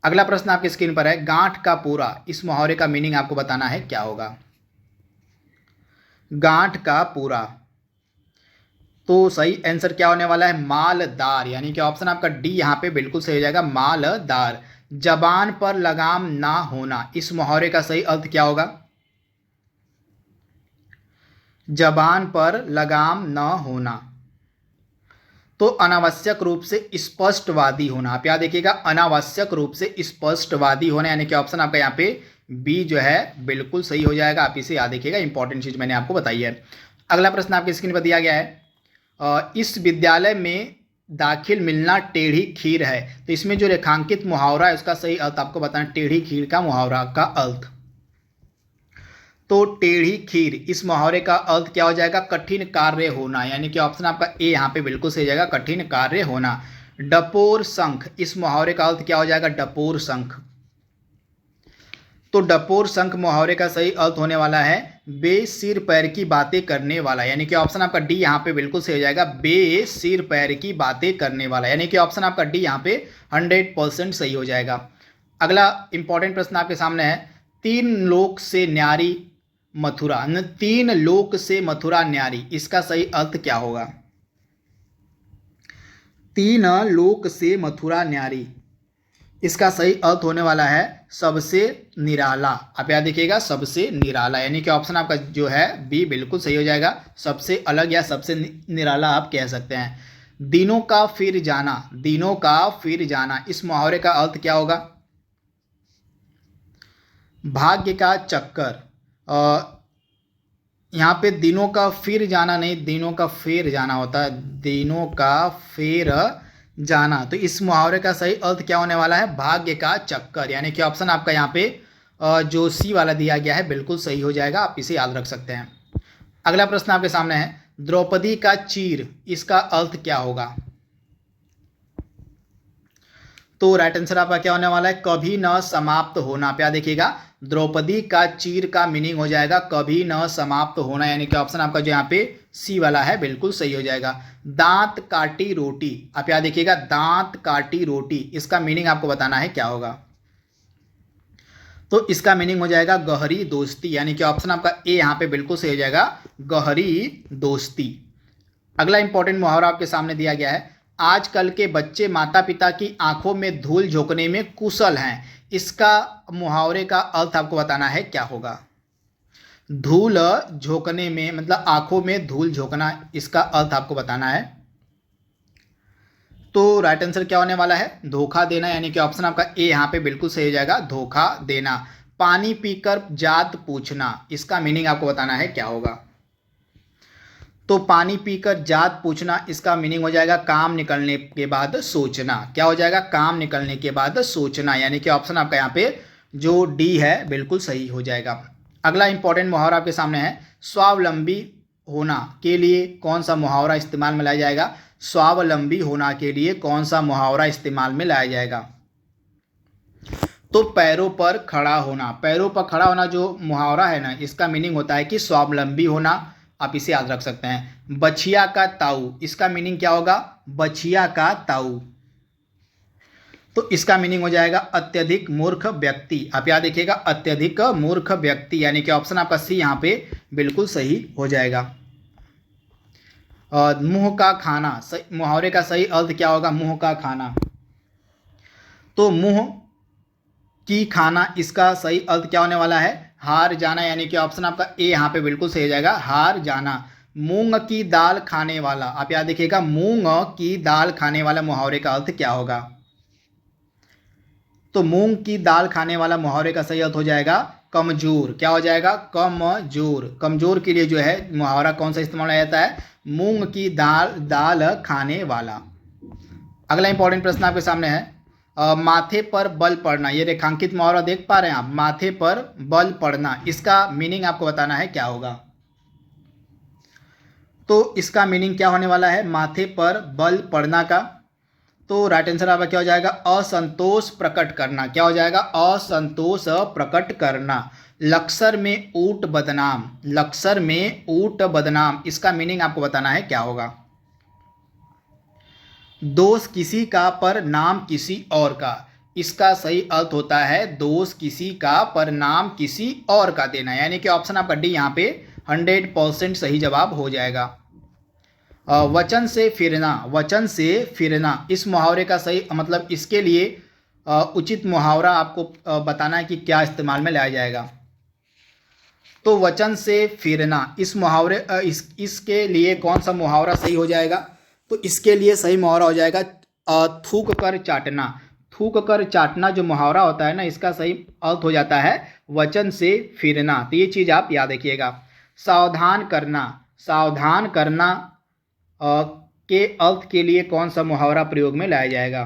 अगला प्रश्न आपकी स्क्रीन पर है, गांठ का पूरा, इस मुहावरे का मीनिंग आपको बताना है क्या होगा? गांठ का पूरा, तो सही आंसर क्या होने वाला है? मालदार, यानी कि ऑप्शन आपका डी यहाँ पे बिल्कुल सही हो जाएगा, मालदार। जबान पर लगाम ना होना, इस मुहावरे का सही अर्थ क्या होगा? जबान पर लगाम न होना, तो अनावश्यक रूप से स्पष्टवादी होना। आप याद देखिएगा, अनावश्यक रूप से स्पष्टवादी होना, यानी कि ऑप्शन आपका यहाँ पे बी जो है बिल्कुल सही हो जाएगा। आप इसे याद रखिएगा, इंपॉर्टेंट चीज़ मैंने आपको बताई है। अगला प्रश्न आपकी स्क्रीन पर दिया गया है, इस विद्यालय में दाखिल मिलना टेढ़ी खीर है। तो इसमें जो रेखांकित मुहावरा है उसका सही अर्थ आपको बताना, टेढ़ी खीर का मुहावरा का अर्थ। तो टेढ़ी खीर, इस मुहावरे का अर्थ क्या हो जाएगा? कठिन कार्य होना, यानी कि ऑप्शन आपका ए यहाँ पे बिल्कुल सही जाएगा, कठिन कार्य होना। डपोर शंख, इस मुहावरे का अर्थ क्या हो जाएगा? डपोर शंख। तो डपोर शंख मुहावरे का सही अर्थ होने वाला है बे सिर पैर की बातें करने वाला, यानी कि ऑप्शन आपका डी यहाँ पे बिल्कुल सही हो जाएगा, बे सिर पैर की बातें करने वाला, यानी कि ऑप्शन आपका डी यहाँ पे 100% सही हो जाएगा। अगला इंपॉर्टेंट प्रश्न आपके सामने है, तीन लोक से न्यारी मथुरा, तीन लोक से मथुरा न्यारी, इसका सही अर्थ क्या होगा? तीन लोक से मथुरा न्यारी, इसका सही अर्थ होने वाला है सबसे निराला। आप याद देखिएगा, सबसे निराला, यानी कि ऑप्शन आपका जो है बी बिल्कुल सही हो जाएगा, सबसे अलग या सबसे निराला आप कह सकते हैं। दिनों का फिर जाना, दिनों का फिर जाना, इस मुहावरे का अर्थ क्या होगा? भाग्य का चक्कर। यहाँ पे दिनों का फिर जाना नहीं, दिनों का फेर जाना होता है, दिनों का फेर जाना। तो इस मुहावरे का सही अर्थ क्या होने वाला है? भाग्य का चक्कर, यानी कि ऑप्शन आपका यहाँ पे जो सी वाला दिया गया है बिल्कुल सही हो जाएगा, आप इसे याद रख सकते हैं। अगला प्रश्न आपके सामने है, द्रौपदी का चीर, इसका अर्थ क्या होगा? तो राइट आंसर आपका क्या होने वाला है? कभी न समाप्त होना। आप याद देखिएगा, द्रौपदी का चीर का मीनिंग हो जाएगा कभी न समाप्त होना, यानी कि ऑप्शन आपका जो यहाँ पे सी वाला है बिल्कुल सही हो जाएगा। दांत काटी रोटी, आप याद देखिएगा, दांत काटी रोटी, इसका मीनिंग आपको बताना है क्या होगा? तो इसका मीनिंग हो जाएगा गहरी दोस्ती, यानी कि ऑप्शन आपका ए यहाँ पे बिल्कुल सही हो जाएगा, गहरी दोस्ती। अगला इंपॉर्टेंट मुहावरा आपके सामने दिया गया है, आजकल के बच्चे माता पिता की आंखों में धूल झोंकने में कुशल हैं, इसका मुहावरे का अर्थ आपको बताना है क्या होगा? धूल झोंकने में मतलब आंखों में धूल झोंकना, इसका अर्थ आपको बताना है। तो राइट आंसर क्या होने वाला है? धोखा देना, यानी कि ऑप्शन आपका ए यहाँ पे बिल्कुल सही हो जाएगा, धोखा देना। पानी पीकर जात पूछना, इसका मीनिंग आपको बताना है क्या होगा? तो पानी पीकर जात पूछना, इसका मीनिंग हो जाएगा काम निकलने के बाद सोचना। क्या हो जाएगा? काम निकलने के बाद सोचना, यानी कि ऑप्शन आपका यहाँ पे जो डी है बिल्कुल सही हो जाएगा। अगला इंपॉर्टेंट मुहावरा आपके सामने है, स्वावलंबी होना के लिए कौन सा मुहावरा इस्तेमाल में लाया जाएगा? स्वावलंबी होना के लिए कौन सा मुहावरा इस्तेमाल में लाया जाएगा? तो पैरों पर खड़ा होना, पैरों पर खड़ा होना जो मुहावरा है ना, इसका मीनिंग होता है कि स्वावलंबी होना, आप इसे याद रख सकते हैं। बछिया का ताऊ, इसका मीनिंग क्या होगा? बछिया का ताऊ। तो इसका मीनिंग हो जाएगा अत्यधिक मूर्ख व्यक्ति। आप याद देखिएगा, अत्यधिक मूर्ख व्यक्ति, यानी कि ऑप्शन आपका सी यहाँ पे बिल्कुल सही हो जाएगा। मुंह का खाना, मुहावरे का सही अर्थ क्या होगा? मुंह का खाना। तो मुंह की खाना, इसका सही अर्थ क्या होने वाला है? हार जाना, यानी कि ऑप्शन आपका ए यहाँ पे बिल्कुल सही हो जाएगा, हार जाना। मूंग की दाल खाने वाला, आप याद देखिएगा, मूंग की दाल खाने वाला मुहावरे का अर्थ क्या होगा? तो मूंग की दाल खाने वाला मुहावरे का सही अर्थ हो जाएगा कमजोर। क्या हो जाएगा? कमजोर। कमजोर के लिए जो है मुहावरा कौन सा इस्तेमाल किया जाता है? मूंग की दाल खाने वाला। अगला इंपॉर्टेंट प्रश्न आपके सामने है, माथे पर बल पड़ना, ये रेखांकित मुहावरा देख पा रहे हैं आप, माथे पर बल पड़ना, इसका मीनिंग आपको बताना है क्या होगा? तो इसका मीनिंग क्या होने वाला है माथे पर बल पड़ना का? तो राइट आंसर आपका क्या हो जाएगा? असंतोष प्रकट करना। क्या हो जाएगा? असंतोष प्रकट करना। लक्सर में ऊंट बदनाम, लक्सर में ऊंट बदनाम, इसका मीनिंग आपको बताना है क्या होगा? दोष किसी का पर नाम किसी और का, इसका सही अर्थ होता है दोष किसी का पर नाम किसी और का देना, यानी कि ऑप्शन आपका डी यहाँ पे 100% सही जवाब हो जाएगा। वचन से फिरना, वचन से फिरना, इस मुहावरे का सही मतलब इसके लिए उचित मुहावरा आपको बताना है कि क्या इस्तेमाल में लाया जाएगा। तो वचन से फिरना, इस मुहावरे इसके लिए कौन सा मुहावरा सही हो जाएगा? तो इसके लिए सही मुहावरा हो जाएगा थूक कर चाटना। थूक कर चाटना जो मुहावरा होता है ना, इसका सही अर्थ हो जाता है वचन से फिरना। तो ये चीज़ आप याद रखिएगा। सावधान करना, सावधान करना के अर्थ के लिए कौन सा मुहावरा प्रयोग में लाया जाएगा?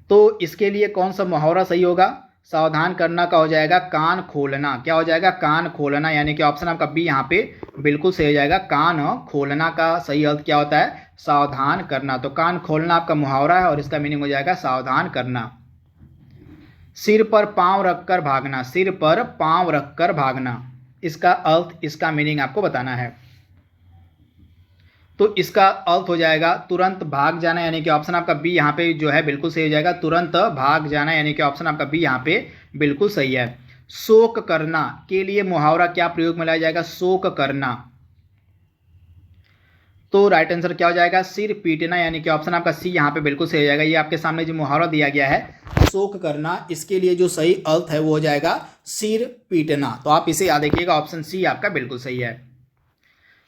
तो इसके लिए कौन सा मुहावरा सही होगा? सावधान करना का हो जाएगा कान खोलना। क्या हो जाएगा? कान खोलना, यानी कि ऑप्शन आपका बी यहाँ पे बिल्कुल सही हो जाएगा। कान खोलना का सही अर्थ क्या होता है? सावधान करना। तो कान खोलना आपका मुहावरा है और इसका मीनिंग हो जाएगा सावधान करना। सिर पर पांव रखकर भागना, सिर पर पांव रखकर भागना, इसका अर्थ, इसका मीनिंग आपको बताना है। तो इसका अर्थ हो जाएगा तुरंत भाग जाना, यानी कि ऑप्शन आपका बी यहाँ पे जो है बिल्कुल सही हो जाएगा। तुरंत भाग जाना, यानी कि ऑप्शन आपका बी यहाँ पे बिल्कुल सही है। शोक करना के लिए मुहावरा क्या प्रयोग में लाया जाएगा? शोक करना। तो राइट आंसर क्या हो जाएगा? सिर पीटना, यानी कि ऑप्शन आपका सी यहाँ पे बिल्कुल सही हो जाएगा। ये आपके सामने जो मुहावरा दिया गया है शोक करना, इसके लिए जो सही अर्थ है वो हो जाएगा सिर पीटना। तो आप इसे याद रखिएगा, ऑप्शन सी आपका बिल्कुल सही है।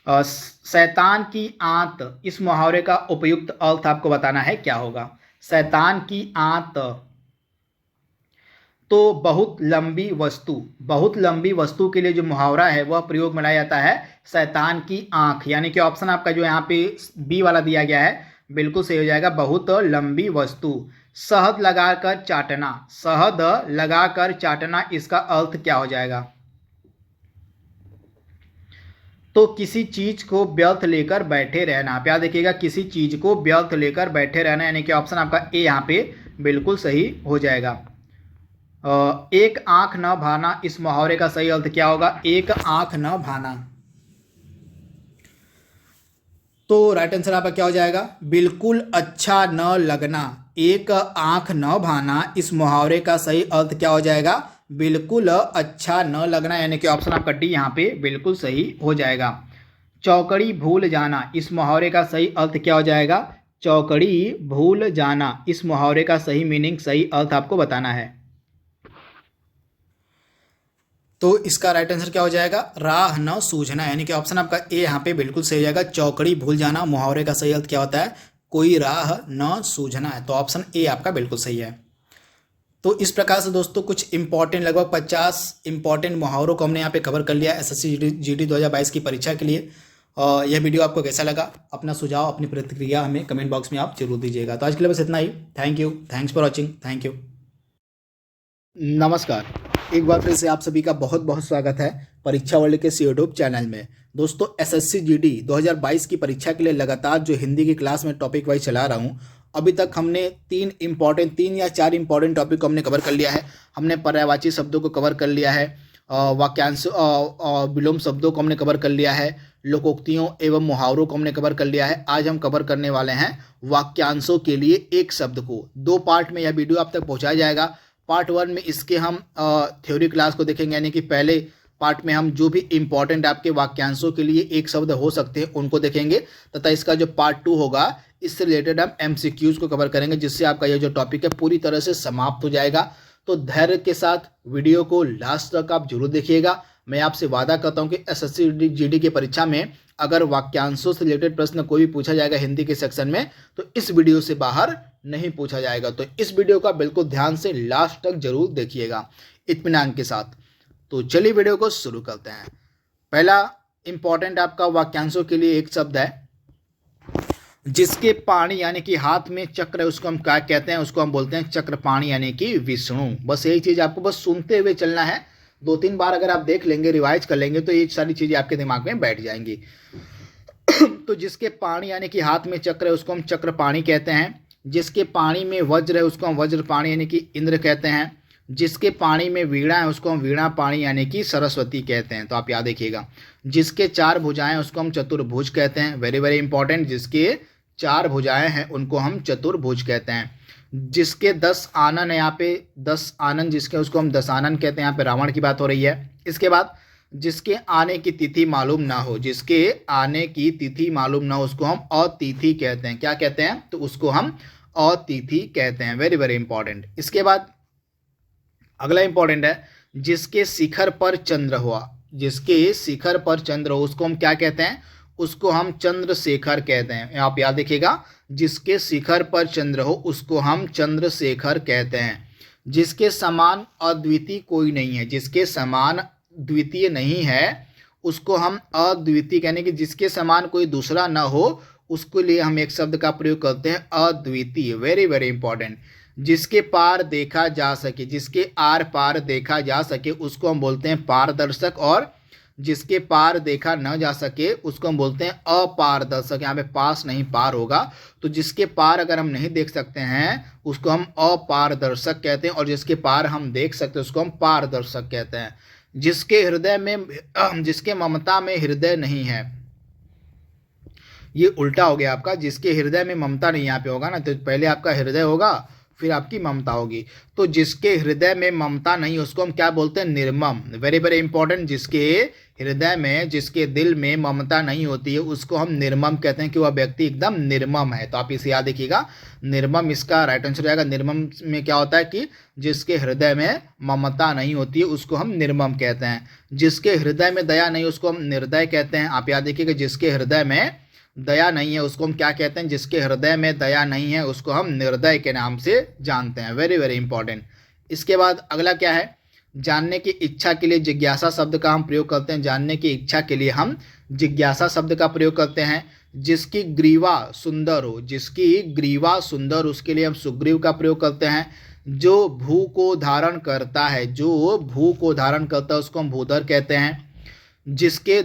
शैतान की आंत, इस मुहावरे का उपयुक्त अर्थ आपको बताना है क्या होगा? शैतान की आंत, तो बहुत लंबी वस्तु, बहुत लंबी वस्तु के लिए जो मुहावरा है वह प्रयोग में लाया जाता है शैतान की आंख, यानी कि ऑप्शन आपका जो यहाँ पे बी वाला दिया गया है बिल्कुल सही हो जाएगा, बहुत लंबी वस्तु। शहद लगाकर चाटना, शहद लगाकर चाटना, इसका अर्थ क्या हो जाएगा? तो किसी चीज को व्यर्थ लेकर बैठे रहना। आप याद देखिएगा, किसी चीज को व्यर्थ लेकर बैठे रहना, यानी कि ऑप्शन आपका ए यहाँ पे बिल्कुल सही हो जाएगा। एक आंख न भाना, इस मुहावरे का सही अर्थ क्या होगा? एक आंख न भाना। तो राइट आंसर आपका क्या हो जाएगा? बिल्कुल अच्छा न लगना। एक आंख न भाना, इस मुहावरे का सही अर्थ क्या हो जाएगा? बिल्कुल अच्छा न लगना, यानी कि ऑप्शन आपका डी यहाँ पे बिल्कुल सही हो जाएगा। चौकड़ी भूल जाना, इस मुहावरे का सही अर्थ क्या हो जाएगा? चौकड़ी भूल जाना, इस मुहावरे का सही मीनिंग, सही अर्थ आपको बताना है। तो इसका राइट आंसर क्या हो जाएगा? राह न सूझना, यानी कि ऑप्शन आपका ए यहाँ पे बिल्कुल सही हो जाएगा। चौकड़ी भूल जाना, मुहावरे का सही अर्थ क्या होता है? कोई राह न सूझना है। तो ऑप्शन ए आपका बिल्कुल सही है। तो इस प्रकार से दोस्तों कुछ इंपॉर्टेंट, लगभग 50 इंपॉर्टेंट मुहावरों को हमने यहाँ पे कवर कर लिया एसएससी जीडी 2022 की परीक्षा के लिए। यह वीडियो आपको कैसा लगा? अपना सुझाव, अपनी प्रतिक्रिया हमें कमेंट बॉक्स में आप जरूर दीजिएगा। तो आज के लिए बस इतना ही। Thank you, thanks for watching, thank you. नमस्कार, एक बार फिर से आप सभी का बहुत बहुत स्वागत है परीक्षा वर्ल्ड के यूट्यूब चैनल में। दोस्तों एसएससी जीडी 2022 की परीक्षा के लिए लगातार जो हिंदी की क्लास में टॉपिक वाइज चला रहा हूँ, अभी तक हमने 3 या 4 इंपॉर्टेंट टॉपिक को हमने कवर कर लिया है। हमने पर्यायवाची शब्दों को कवर कर लिया है, वाक्यांश विलोम शब्दों को हमने कवर कर लिया है, लोकोक्तियों एवं मुहावरों को हमने कवर कर लिया है। आज हम कवर करने वाले हैं वाक्यांशों के लिए एक शब्द को। 2 पार्ट में यह वीडियो आप तक पहुँचाया जाएगा। पार्ट 1 में इसके हम थ्योरी क्लास को देखेंगे, यानी कि पहले पार्ट में हम जो भी इंपॉर्टेंट आपके वाक्यांशों के लिए एक शब्द हो सकते हैं उनको देखेंगे, तथा इसका जो पार्ट 2 होगा इससे रिलेटेड हम एमसीक्यूज को कवर करेंगे, जिससे आपका ये जो टॉपिक है पूरी तरह से समाप्त हो जाएगा। तो धैर्य के साथ वीडियो को लास्ट तक आप जरूर देखिएगा। मैं आपसे वादा करता हूं कि एसएससी जीडी की परीक्षा में अगर वाक्यांशों से रिलेटेड प्रश्न कोई भी पूछा जाएगा हिंदी के सेक्शन में, तो इस वीडियो से बाहर नहीं पूछा जाएगा। तो इस वीडियो का बिल्कुल ध्यान से लास्ट तक जरूर देखिएगा इत्मीनान के साथ। तो चलिए वीडियो को शुरू करते हैं। पहला इंपॉर्टेंट आपका वाक्यांशों के लिए एक शब्द है, जिसके पाणी यानी कि हाथ में चक्र है उसको हम क्या कहते हैं? उसको हम बोलते हैं चक्रपाणी, यानी कि विष्णु। बस यही चीज आपको बस सुनते हुए चलना है। 2-3 बार अगर आप देख लेंगे, रिवाइज कर लेंगे, तो ये सारी चीजें आपके दिमाग में बैठ जाएंगी। तो जिसके पाणी यानी कि हाथ में चक्र है उसको हम चक्रपाणी कहते हैं। जिसके पाणी में वज्र है उसको हम वज्रपाणी यानी कि इंद्र कहते हैं। जिसके पाणी में वीणा है उसको हम वीणा पाणी यानी कि सरस्वती कहते हैं। तो आप याद रखिएगा। जिसके 4 भुजाएं उसको हम चतुर्भुज कहते हैं। वेरी वेरी इंपॉर्टेंट, जिसके 4 भुजाएं हैं उनको हम चतुर्भुज कहते हैं। जिसके 10 आनन है, यहाँ पे 10 आनन जिसके, उसको हम दशानन कहते हैं। यहाँ पे रावण की बात हो रही है। इसके बाद जिसके आने की तिथि मालूम ना हो, जिसके आने की तिथि मालूम ना हो उसको हम अतिथि कहते हैं। क्या कहते हैं? तो उसको हम अतिथि कहते हैं। Very very important. इसके बाद अगला इंपॉर्टेंट है, जिसके शिखर पर चंद्र हुआ, जिसके शिखर पर चंद्र हो उसको हम क्या कहते हैं? उसको हम चंद्रशेखर कहते हैं। आप याद रखिएगा, जिसके शिखर पर चंद्र हो उसको हम चंद्रशेखर कहते हैं। जिसके समान अद्वितीय कोई नहीं है, जिसके समान द्वितीय नहीं है उसको हम अद्वितीय, यानी कि जिसके समान कोई दूसरा न हो, उसके लिए हम एक शब्द का प्रयोग करते हैं अद्वितीय। Very very important. जिसके पार देखा जा सके, जिसके आर पार देखा जा सके उसको हम बोलते हैं पारदर्शक, और जिसके पार देखा न जा सके उसको हम बोलते हैं अपारदर्शक। यहाँ पे पास नहीं पार होगा, तो जिसके पार अगर हम नहीं देख सकते हैं उसको हम अपारदर्शक कहते हैं, और जिसके पार हम देख सकते हैं उसको हम पारदर्शक कहते हैं। जिसके हृदय में, जिसके ममता में हृदय नहीं है, ये उल्टा हो गया आपका। जिसके हृदय में ममता नहीं यहाँ पे होगा ना, तो पहले आपका हृदय होगा फिर आपकी ममता होगी। तो जिसके हृदय में ममता नहीं उसको हम क्या बोलते हैं? निर्मम। Very very important. जिसके हृदय में, जिसके दिल में ममता नहीं होती है उसको हम निर्मम कहते हैं कि वह व्यक्ति एकदम निर्मम है। तो आप इसे याद रखिएगा, निर्मम इसका राइट आंसर आएगा। निर्मम में क्या होता है कि जिसके हृदय में ममता नहीं होती है उसको हम निर्मम कहते हैं। जिसके हृदय में दया नहीं उसको हम निर्दय कहते हैं। आप याद रखिएगा, जिसके हृदय में दया नहीं है उसको हम क्या कहते हैं? जिसके हृदय में दया नहीं है उसको हम निर्दय के नाम से जानते हैं। Very very important. इसके बाद अगला क्या है? जानने की इच्छा के लिए जिज्ञासा शब्द का हम प्रयोग करते हैं। जानने की इच्छा के लिए हम जिज्ञासा शब्द का प्रयोग करते हैं। जिसकी ग्रीवा सुंदर हो, जिसकी ग्रीवा सुंदर, उसके लिए हम सुग्रीव का प्रयोग करते हैं। जो भू को धारण करता है, जो भू को धारण करता है उसको हम भूधर कहते हैं। जिसके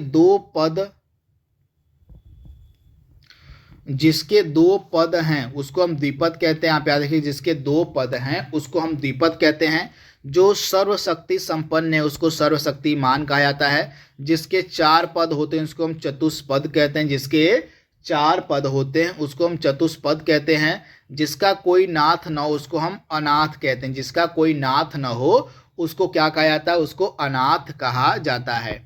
दो पद हैं उसको हम द्विपद कहते हैं। आप याद रखिए, जिसके दो पद हैं उसको हम द्विपद कहते हैं। जो सर्वशक्ति संपन्न है उसको सर्वशक्तिमान कहा जाता है। जिसके चार पद होते हैं उसको हम चतुष्पद कहते हैं। जिसके चार पद होते हैं उसको हम चतुष्पद कहते हैं। जिसका कोई नाथ न हो उसको हम अनाथ कहते हैं। जिसका कोई नाथ न हो उसको क्या कहा जाता है? उसको अनाथ कहा जाता है।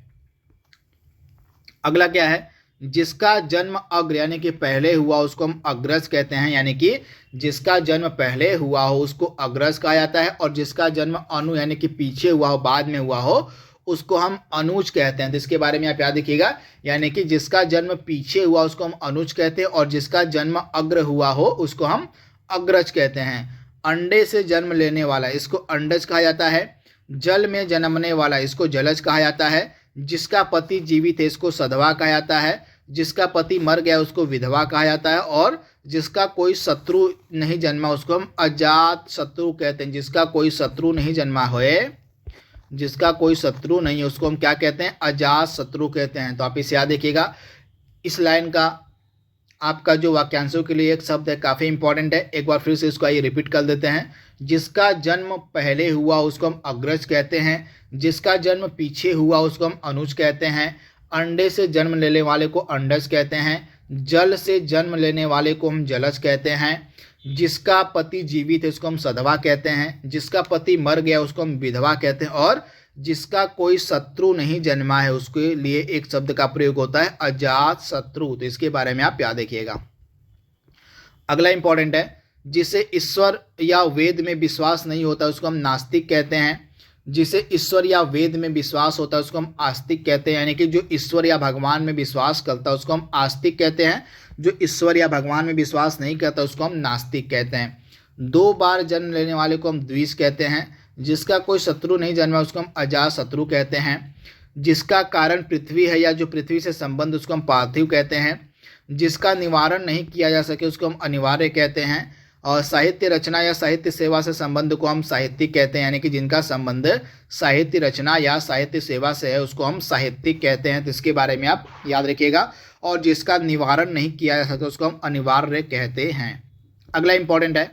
अगला क्या है? जिसका जन्म अग्र यानी कि पहले हुआ उसको हम अग्रज कहते हैं। यानी कि जिसका जन्म पहले हुआ हो उसको अग्रज कहा जाता है, और जिसका जन्म अनु यानी कि पीछे हुआ हो, बाद में हुआ हो, उसको हम अनुज कहते हैं। तो इसके बारे में आप याद रखिएगा, यानी कि जिसका जन्म पीछे हुआ उसको हम अनुज कहते हैं, और जिसका जन्म अग्र हुआ हो उसको हम अग्रज कहते हैं। अंडे से जन्म लेने वाला इसको अंडज कहा जाता है। जल में जन्मने वाला इसको जलज कहा जाता है। जिसका पति जीवित है इसको सधवा कहा जाता है। जिसका पति मर गया उसको विधवा कहा जाता है। और जिसका कोई शत्रु नहीं जन्मा उसको हम अजात शत्रु कहते हैं। जिसका कोई शत्रु नहीं जन्मा होए, जिसका कोई शत्रु नहीं है उसको हम क्या कहते हैं? अजात शत्रु कहते हैं। तो आप इसे याद रखिएगा। इस लाइन का आपका जो वाक्यांशों के लिए एक शब्द है काफ़ी इंपॉर्टेंट है। एक बार फिर से इसको आइए रिपीट कर देते हैं। जिसका जन्म पहले हुआ उसको हम अग्रज कहते हैं। जिसका जन्म पीछे हुआ उसको हम अनुज कहते हैं। अंडे से जन्म लेने वाले को अंडज कहते हैं। जल से जन्म लेने वाले को हम जलज कहते हैं। जिसका पति जीवित है उसको हम सधवा कहते हैं। जिसका पति मर गया उसको हम विधवा कहते हैं। और जिसका कोई शत्रु नहीं जन्मा है उसके लिए एक शब्द का प्रयोग होता है अजात शत्रु। तो इसके बारे में आप याद रखिएगा। अगला इंपॉर्टेंट है, जिसे ईश्वर या वेद में विश्वास नहीं होता उसको हम नास्तिक कहते हैं। जिसे ईश्वर या वेद में विश्वास होता है उसको हम आस्तिक कहते हैं। यानी कि जो ईश्वर या भगवान में विश्वास करता है उसको हम आस्तिक कहते हैं। जो ईश्वर या भगवान में विश्वास नहीं करता उसको हम नास्तिक कहते हैं। दो बार जन्म लेने वाले को हम द्विज कहते हैं। जिसका कोई शत्रु नहीं जन्मा उसको हम अजात शत्रु कहते हैं। जिसका कारण पृथ्वी है या जो पृथ्वी से संबंध उसको हम पार्थिव कहते हैं। जिसका निवारण नहीं किया जा सके उसको हम अनिवार्य कहते हैं। और साहित्य रचना या साहित्य सेवा से संबंध को हम साहित्यिक कहते हैं। यानी कि जिनका संबंध साहित्य रचना या साहित्य सेवा से है उसको हम साहित्यिक कहते हैं। तो इसके बारे में आप याद रखिएगा। और जिसका निवारण नहीं किया जा सकता उसको हम अनिवार्य कहते हैं। अगला इंपॉर्टेंट है,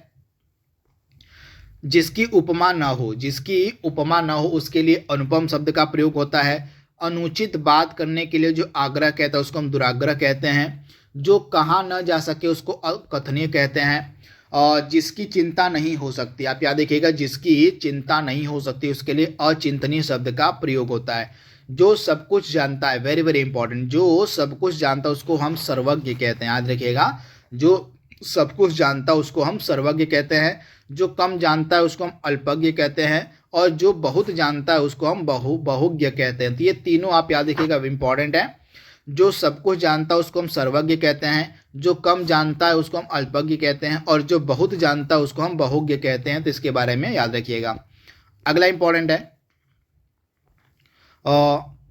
जिसकी उपमा न हो, जिसकी उपमा न हो उसके लिए अनुपम शब्द का प्रयोग होता है। अनुचित बात करने के लिए जो आग्रह कहता है उसको हम दुराग्रह कहते हैं। जो कहा न जा सके उसको अकथनीय कहते हैं। और जिसकी चिंता नहीं हो सकती, आप याद रखिएगा, जिसकी चिंता नहीं हो सकती उसके लिए अचिंतनीय शब्द का प्रयोग होता है। जो सब कुछ जानता है, वेरी वेरी इंपॉर्टेंट, जो सब कुछ जानता है उसको हम सर्वज्ञ कहते हैं। याद रखिएगा, जो सब कुछ जानता है उसको हम सर्वज्ञ कहते हैं। जो कम जानता है उसको हम अल्पज्ञ कहते हैं। और जो बहुत जानता है उसको हम बहुज्ञ कहते हैं। तो ये तीनों आप याद रखिएगा, इंपॉर्टेंट है। जो सब कुछ जानता है उसको हम सर्वज्ञ कहते हैं, जो कम जानता है उसको हम अल्पज्ञ कहते हैं, और जो बहुत जानता है उसको हम बहुज्ञ कहते हैं। तो इसके बारे में याद रखिएगा। अगला इंपॉर्टेंट है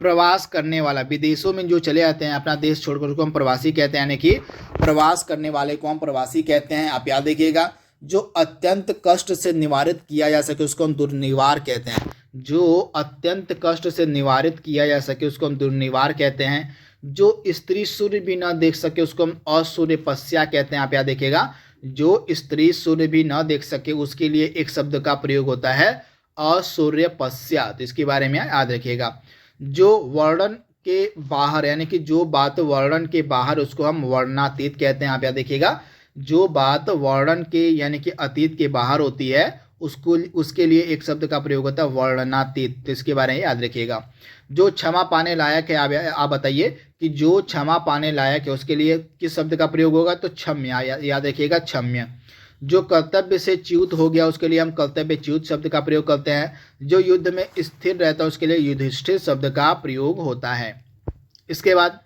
प्रवास करने वाला। विदेशों में जो चले जाते हैं अपना देश छोड़कर, उसको हम प्रवासी कहते हैं, यानी कि प्रवास करने वाले को हम प्रवासी कहते हैं। आप याद रखिएगा। जो अत्यंत कष्ट से निवारित किया जा सके उसको हम दुर्निवार कहते हैं। जो अत्यंत कष्ट से निवारित किया जा सके उसको हम दुर्निवार कहते हैं। जो स्त्री सूर्य भी न देख सके उसको हम असूर्यपस्या कहते हैं। आप याद रखिएगा। जो स्त्री सूर्य भी न देख सके उसके लिए एक शब्द का प्रयोग होता है असूर्यपस्या। तो इसके बारे में याद रखिएगा। जो वर्णन के बाहर, यानी कि जो बात वर्णन के बाहर, उसको हम वर्णातीत कहते हैं। आप याद देखिएगा। जो बात वर्णन के यानी कि अतीत के बाहर होती है उसको, उसके लिए एक शब्द का प्रयोग होता है वर्णनातीत। तो इसके बारे में याद रखिएगा। जो क्षमा पाने लायक है, आप बताइए कि जो क्षमा पाने लायक है उसके लिए किस शब्द का प्रयोग होगा? तो क्षम्य। याद रखिएगा, क्षम्य। जो कर्तव्य से च्युत हो गया उसके लिए हम कर्तव्यच्युत शब्द का प्रयोग करते हैं। जो युद्ध में स्थिर रहता है उसके लिए युधिष्ठिर शब्द का प्रयोग होता है। इसके बाद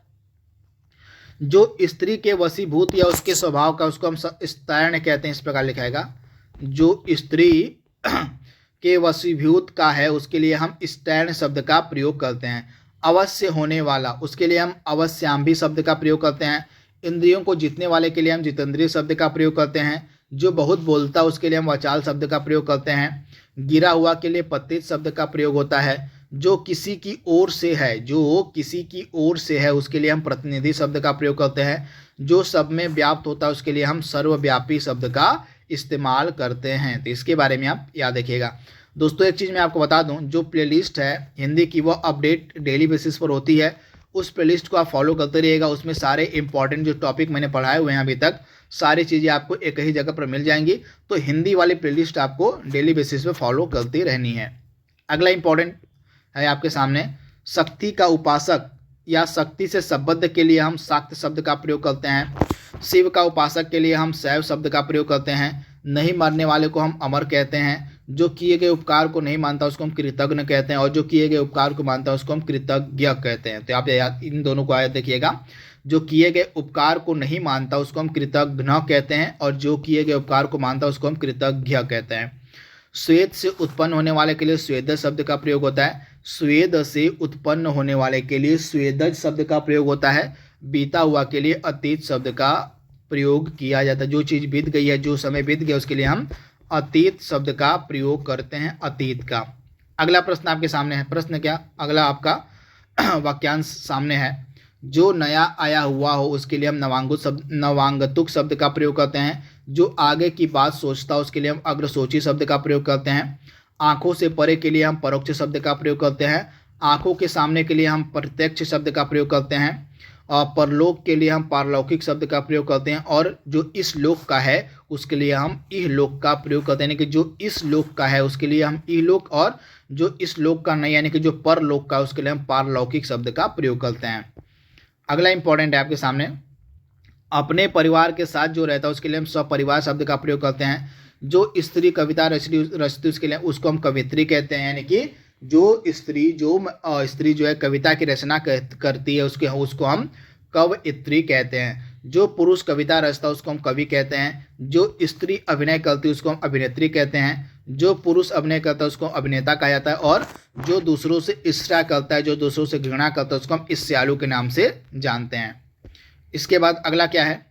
जो स्त्री के वशीभूत या उसके स्वभाव का, उसको हम स्तैर्ण कहते हैं। इस प्रकार लिखाएगा। जो स्त्री के वशीभूत का है उसके लिए हम स्तैर्ण शब्द का प्रयोग करते हैं। अवश्य होने वाला, उसके लिए हम अवश्याम्भी शब्द का प्रयोग करते हैं। इंद्रियों को जीतने वाले के लिए हम जितेंद्रिय शब्द का प्रयोग करते हैं। जो बहुत बोलता है उसके लिए हम वाचाल शब्द का प्रयोग करते हैं। गिरा हुआ के लिए पतित शब्द का प्रयोग होता है। जो किसी की ओर से है, जो किसी की ओर से है उसके लिए हम प्रतिनिधि शब्द का प्रयोग करते हैं। जो सब में व्याप्त होता है उसके लिए हम सर्वव्यापी शब्द का इस्तेमाल करते हैं। तो इसके बारे में आप याद रखिएगा। दोस्तों एक चीज़ मैं आपको बता दूं, जो प्लेलिस्ट है हिंदी की वो अपडेट डेली बेसिस पर होती है। उस प्लेलिस्ट को आप फॉलो करते रहिएगा। उसमें सारे इंपॉर्टेंट जो टॉपिक मैंने पढ़ाए हुए हैं अभी तक, सारी चीज़ें आपको एक ही जगह पर मिल जाएंगी। तो हिंदी वाली प्लेलिस्ट आपको डेली बेसिस पे फॉलो करती रहनी है। अगला इंपॉर्टेंट है आपके सामने, शक्ति का उपासक या शक्ति से संबद्ध के लिए हम शाक्त शब्द का प्रयोग करते हैं। शिव का उपासक के लिए हम शैव शब्द का प्रयोग करते हैं। नहीं मरने वाले को हम अमर कहते हैं। जो किए गए उपकार को नहीं मानता उसको हम कृतज्ञ कहते हैं, और जो किए गए उपकार को मानता है उसको हम कृतज्ञ कहते हैं। तो आप इन दोनों को याद देखिएगा। जो किए गए उपकार को नहीं मानता उसको हम कृतज्ञ कहते हैं, और जो किए गए उपकार को मानता है उसको हम कृतज्ञ कहते हैं। स्वेद से उत्पन्न होने वाले के लिए स्वेदज शब्द का प्रयोग होता है। स्वेद से उत्पन्न होने वाले के लिए स्वेदज शब्द का प्रयोग होता है। बीता हुआ के लिए अतीत शब्द का प्रयोग किया जाता है। जो चीज़ बीत गई है, जो समय बीत गया, उसके लिए हम अतीत शब्द का प्रयोग करते हैं, अतीत का। अगला प्रश्न आपके सामने है। प्रश्न क्या? अगला आपका वाक्यांश सामने है। जो नया आया हुआ हो उसके लिए हम नवांगतुक शब्द का प्रयोग करते हैं। जो आगे की बात सोचता है उसके लिए हम अग्रसोची शब्द का प्रयोग करते हैं। आंखों से परे के लिए हम परोक्ष शब्द का प्रयोग करते हैं। आंखों के सामने के लिए हम प्रत्यक्ष शब्द का प्रयोग करते हैं। और परलोक के लिए हम पारलौकिक शब्द का प्रयोग करते हैं। और जो इस लोक का है उसके लिए हम इहलोक का प्रयोग करते हैं, यानी कि जो इस लोक का है उसके लिए हम इहलोक, और जो इस लोक का नहीं यानी कि जो परलोक का उसके लिए हम पारलौकिक शब्द का प्रयोग करते हैं। अगला इंपॉर्टेंट है आपके सामने, अपने परिवार के साथ जो रहता है उसके लिए हम सपरिवार शब्द का प्रयोग करते हैं। जो स्त्री कविता रचती उसके लिए उसको हम कवित्री कहते हैं, यानी कि जो स्त्री जो है कविता की रचना करती है उसको हम कवयित्री कहते हैं। जो पुरुष कविता रचता है उसको हम कवि कहते हैं। जो स्त्री अभिनय करती है उसको हम अभिनेत्री कहते हैं। जो पुरुष अभिनय करता है उसको अभिनेता कहा जाता है। और जो दूसरों से ईर्ष्या करता है, जो दूसरों से घृणा करता है, उसको हम ईर्ष्यालु के नाम से जानते हैं। इसके बाद अगला क्या है?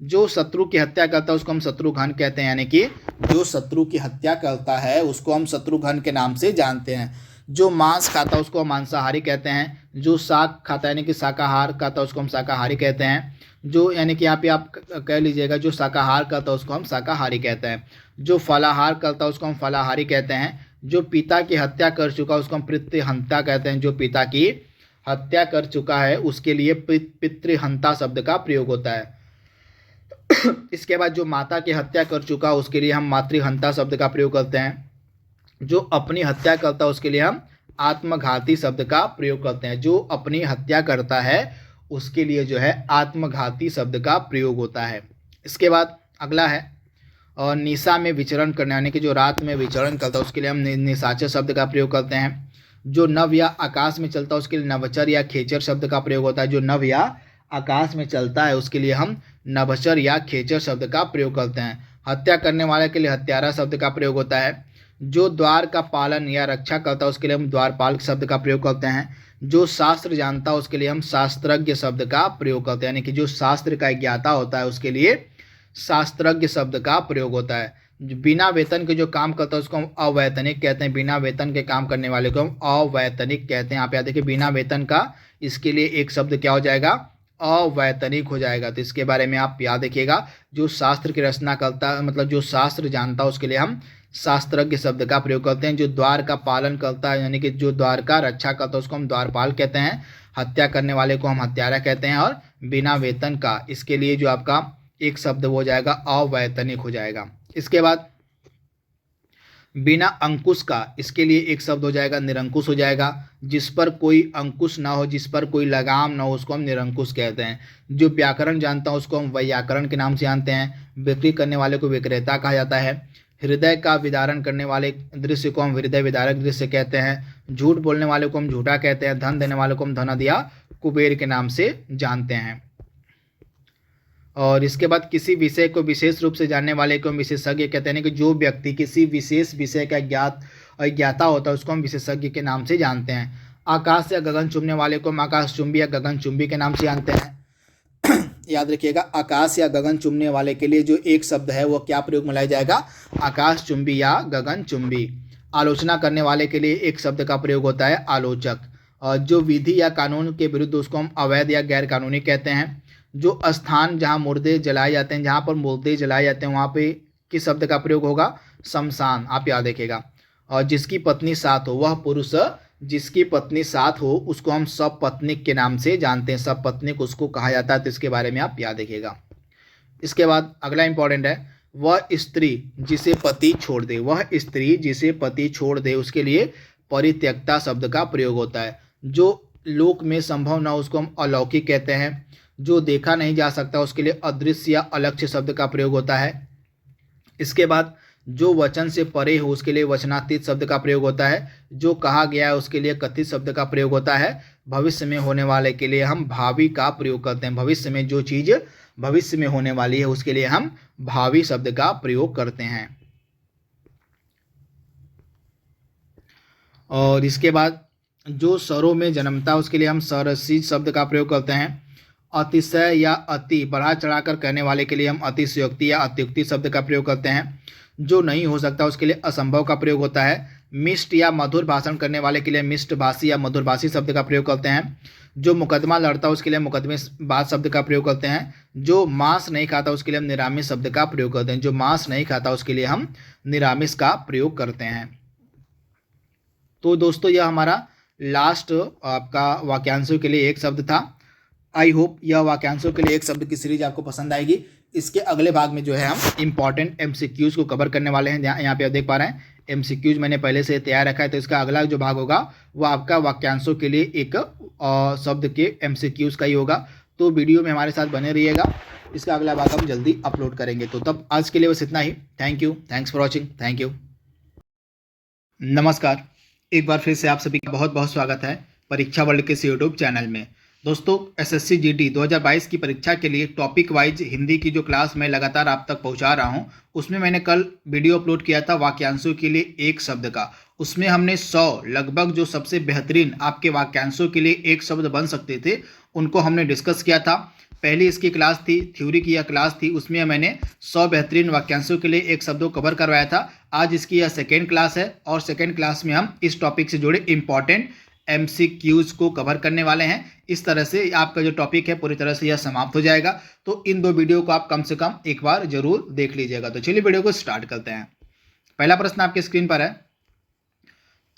जो शत्रु की हत्या करता है उसको हम शत्रुघ्न कहते हैं, यानी कि जो शत्रु की हत्या करता है उसको हम शत्रुघ्न के नाम से जानते हैं। जो मांस खाता है उसको हम मांसाहारी कहते हैं। जो शाक खाता है यानी कि शाकाहार खाता है उसको हम शाकाहारी कहते हैं। जो यानी कि यहाँ पे आप कह लीजिएगा, जो शाकाहार करता है उसको हम शाकाहारी कहते हैं। जो फलाहार करता है उसको हम फलाहारी कहते हैं। जो पिता की हत्या कर चुका है उसको हम पितृहंता कहते हैं। जो पिता की हत्या कर चुका है उसके लिए पितृहंता शब्द का प्रयोग होता है। इसके बाद जो माता की हत्या कर चुका है उसके लिए हम मातृहंता शब्द का प्रयोग करते हैं। जो अपनी हत्या करता है उसके लिए हम आत्मघाती शब्द का प्रयोग करते हैं। जो अपनी हत्या करता है उसके लिए जो है आत्मघाती शब्द का प्रयोग होता है। इसके बाद अगला है, और निशा में विचरण करने, यानी कि जो रात में विचरण करता है उसके लिए हम निशाचर शब्द का प्रयोग करते हैं। जो नभ या आकाश में चलता है उसके लिए नभचर या खेचर शब्द का प्रयोग होता है। जो नभ या आकाश में चलता है उसके लिए हम नभचर या खेचर शब्द का प्रयोग करते हैं। हत्या करने वाले के लिए हत्यारा शब्द का प्रयोग होता है। जो द्वार का पालन या रक्षा करता है उसके लिए हम द्वारपाल शब्द का प्रयोग करते हैं। जो शास्त्र जानता है उसके लिए हम शास्त्रज्ञ शब्द का प्रयोग करते हैं, यानी कि जो शास्त्र का ज्ञाता होता है उसके लिए शास्त्रज्ञ शब्द का प्रयोग होता है। बिना वेतन के जो काम करता है उसको हम अवैतनिक कहते हैं। बिना वेतन के काम करने वाले को हम अवैतनिक कहते हैं। आप याद देखिए, बिना वेतन का इसके लिए एक शब्द क्या हो जाएगा, अवैतनिक हो जाएगा। तो इसके बारे में आप याद रखिएगा। जो शास्त्र की रचना करता है, मतलब जो शास्त्र जानता है उसके लिए हम शास्त्रज्ञ शब्द का प्रयोग करते हैं। जो द्वार का पालन करता है, यानी कि जो द्वार का रक्षा करता है उसको हम द्वारपाल कहते हैं। हत्या करने वाले को हम हत्यारा कहते हैं। और बिना वेतन का, इसके लिए जो आपका एक शब्द हो जाएगा अवैतनिक हो जाएगा। इसके बाद बिना अंकुश का, इसके लिए एक शब्द हो जाएगा निरंकुश हो जाएगा। जिस पर कोई अंकुश ना हो, जिस पर कोई लगाम ना हो उसको हम निरंकुश कहते हैं। जो व्याकरण जानता है उसको हम वैयाकरण के नाम से जानते हैं। बिक्री करने वाले को विक्रेता कहा जाता है। हृदय का विदारण करने वाले दृश्य को हम हृदय विदारक दृश्य कहते हैं। झूठ बोलने वाले को हम झूठा कहते हैं। धन देने वाले को हम धनद या कुबेर के नाम से जानते हैं। और इसके बाद किसी विषय को विशेष रूप से जानने वाले को हम विशेषज्ञ कहते हैं, कि जो व्यक्ति किसी विशेष विषय का ज्ञाता होता है उसको हम विशेषज्ञ के नाम से जानते हैं। आकाश या गगन चुंबने वाले को हम आकाशचुंबी या गगनचुंबी के नाम से जानते हैं। याद रखिएगा, आकाश या गगन चुंबने वाले के लिए जो एक शब्द है वो क्या प्रयोग में लाया जाएगा, आकाशचुंबी या गगनचुंबी। आलोचना करने वाले के लिए एक शब्द का प्रयोग होता है आलोचक। और जो विधि या कानून के विरुद्ध उसको हम अवैध या गैर कानूनी कहते हैं। जो स्थान जहाँ मुर्दे जलाए जाते हैं, जहाँ पर मुर्दे जलाए जाते हैं वहाँ पे किस शब्द का प्रयोग होगा, शमशान। आप याद रखिएगा। और जिसकी पत्नी साथ हो, वह पुरुष जिसकी पत्नी साथ हो उसको हम सपत्नीक के नाम से जानते हैं। सपत्नीक उसको कहा जाता है। तो इसके बारे में आप याद रखिएगा। इसके बाद अगला इंपॉर्टेंट है, वह स्त्री जिसे पति छोड़ दे। वह स्त्री जिसे पति छोड़ दे उसके लिए परित्यक्ता शब्द का प्रयोग होता है। जो लोक में संभव न हो उसको हम अलौकिक कहते हैं। जो देखा नहीं जा सकता उसके लिए अदृश्य या अलक्ष्य शब्द का प्रयोग होता है। इसके बाद जो वचन से परे हो उसके लिए वचनातीत शब्द का प्रयोग होता है। जो कहा गया है उसके लिए कथित शब्द का प्रयोग होता है। भविष्य में होने वाले के लिए हम भावी का प्रयोग करते हैं। भविष्य में जो चीज़ भविष्य में होने वाली है उसके लिए हम भावी शब्द का प्रयोग करते हैं। और इसके बाद जो स्वरों में जन्मता है उसके लिए हम स्वरसित शब्द का प्रयोग करते हैं। अतिशय या अति बढ़ा चढ़ाकर कहने वाले के लिए हम अतिशयोक्ति या अत्युक्ति शब्द का प्रयोग करते हैं। जो नहीं हो सकता उसके लिए असंभव का प्रयोग होता है। मिष्ट या मधुर भाषण करने वाले के लिए मिष्टभाषी या मधुरभाषी शब्द का प्रयोग करते हैं। जो मुकदमा लड़ता है उसके लिए मुकदमेबाज शब्द का प्रयोग करते हैं। जो मांस नहीं खाता उसके लिए हम निरामिष शब्द का प्रयोग करते हैं। जो मांस नहीं खाता उसके लिए हम निरामिष का प्रयोग करते हैं। तो दोस्तों यह हमारा लास्ट आपका वाक्यांशों के लिए एक शब्द था। आई होप यह वाक्यांशों के लिए एक शब्द की सीरीज आपको पसंद आएगी। इसके अगले भाग में जो है हम इंपॉर्टेंट एमसीक्यूज को कवर करने वाले हैं। यहाँ पे आप देख पा रहे हैं एमसीक्यूज मैंने पहले से तैयार रखा है। तो इसका अगला जो भाग होगा वो आपका वाक्यांशों के लिए एक शब्द के एमसीक्यूज का ही होगा। तो वीडियो में हमारे साथ बने रहिएगा। इसका अगला भाग हम जल्दी अपलोड करेंगे। तो तब आज के लिए बस इतना ही। Thank you, thanks for watching, thank you. नमस्कार, एक बार फिर से आप सभी का बहुत बहुत स्वागत है परीक्षा वर्ल्ड के इस यूट्यूब चैनल में। दोस्तों एसएससी जीडी 2022 की परीक्षा के लिए टॉपिक वाइज हिंदी की जो क्लास मैं लगातार आप तक पहुंचा रहा हूं, उसमें मैंने कल वीडियो अपलोड किया था वाक्यांशों के लिए एक शब्द का। उसमें हमने 100 लगभग जो सबसे बेहतरीन आपके वाक्यांशों के लिए एक शब्द बन सकते थे उनको हमने डिस्कस किया था। पहली इसकी क्लास थी, थ्योरी की यह क्लास थी, उसमें मैंने 100 बेहतरीन वाक्यांशों के लिए एक शब्द को कवर करवाया था। आज इसकी यह सेकेंड क्लास है और सेकेंड क्लास में हम इस टॉपिक से जुड़े इंपॉर्टेंट एमसीक्यूज को कवर करने वाले हैं। इस तरह से आपका जो टॉपिक है पूरी तरह से यह समाप्त हो जाएगा। तो इन दो वीडियो को आप कम से कम एक बार जरूर देख लीजिएगा। तो चलिए वीडियो को स्टार्ट करते हैं। पहला प्रश्न आपके स्क्रीन पर है।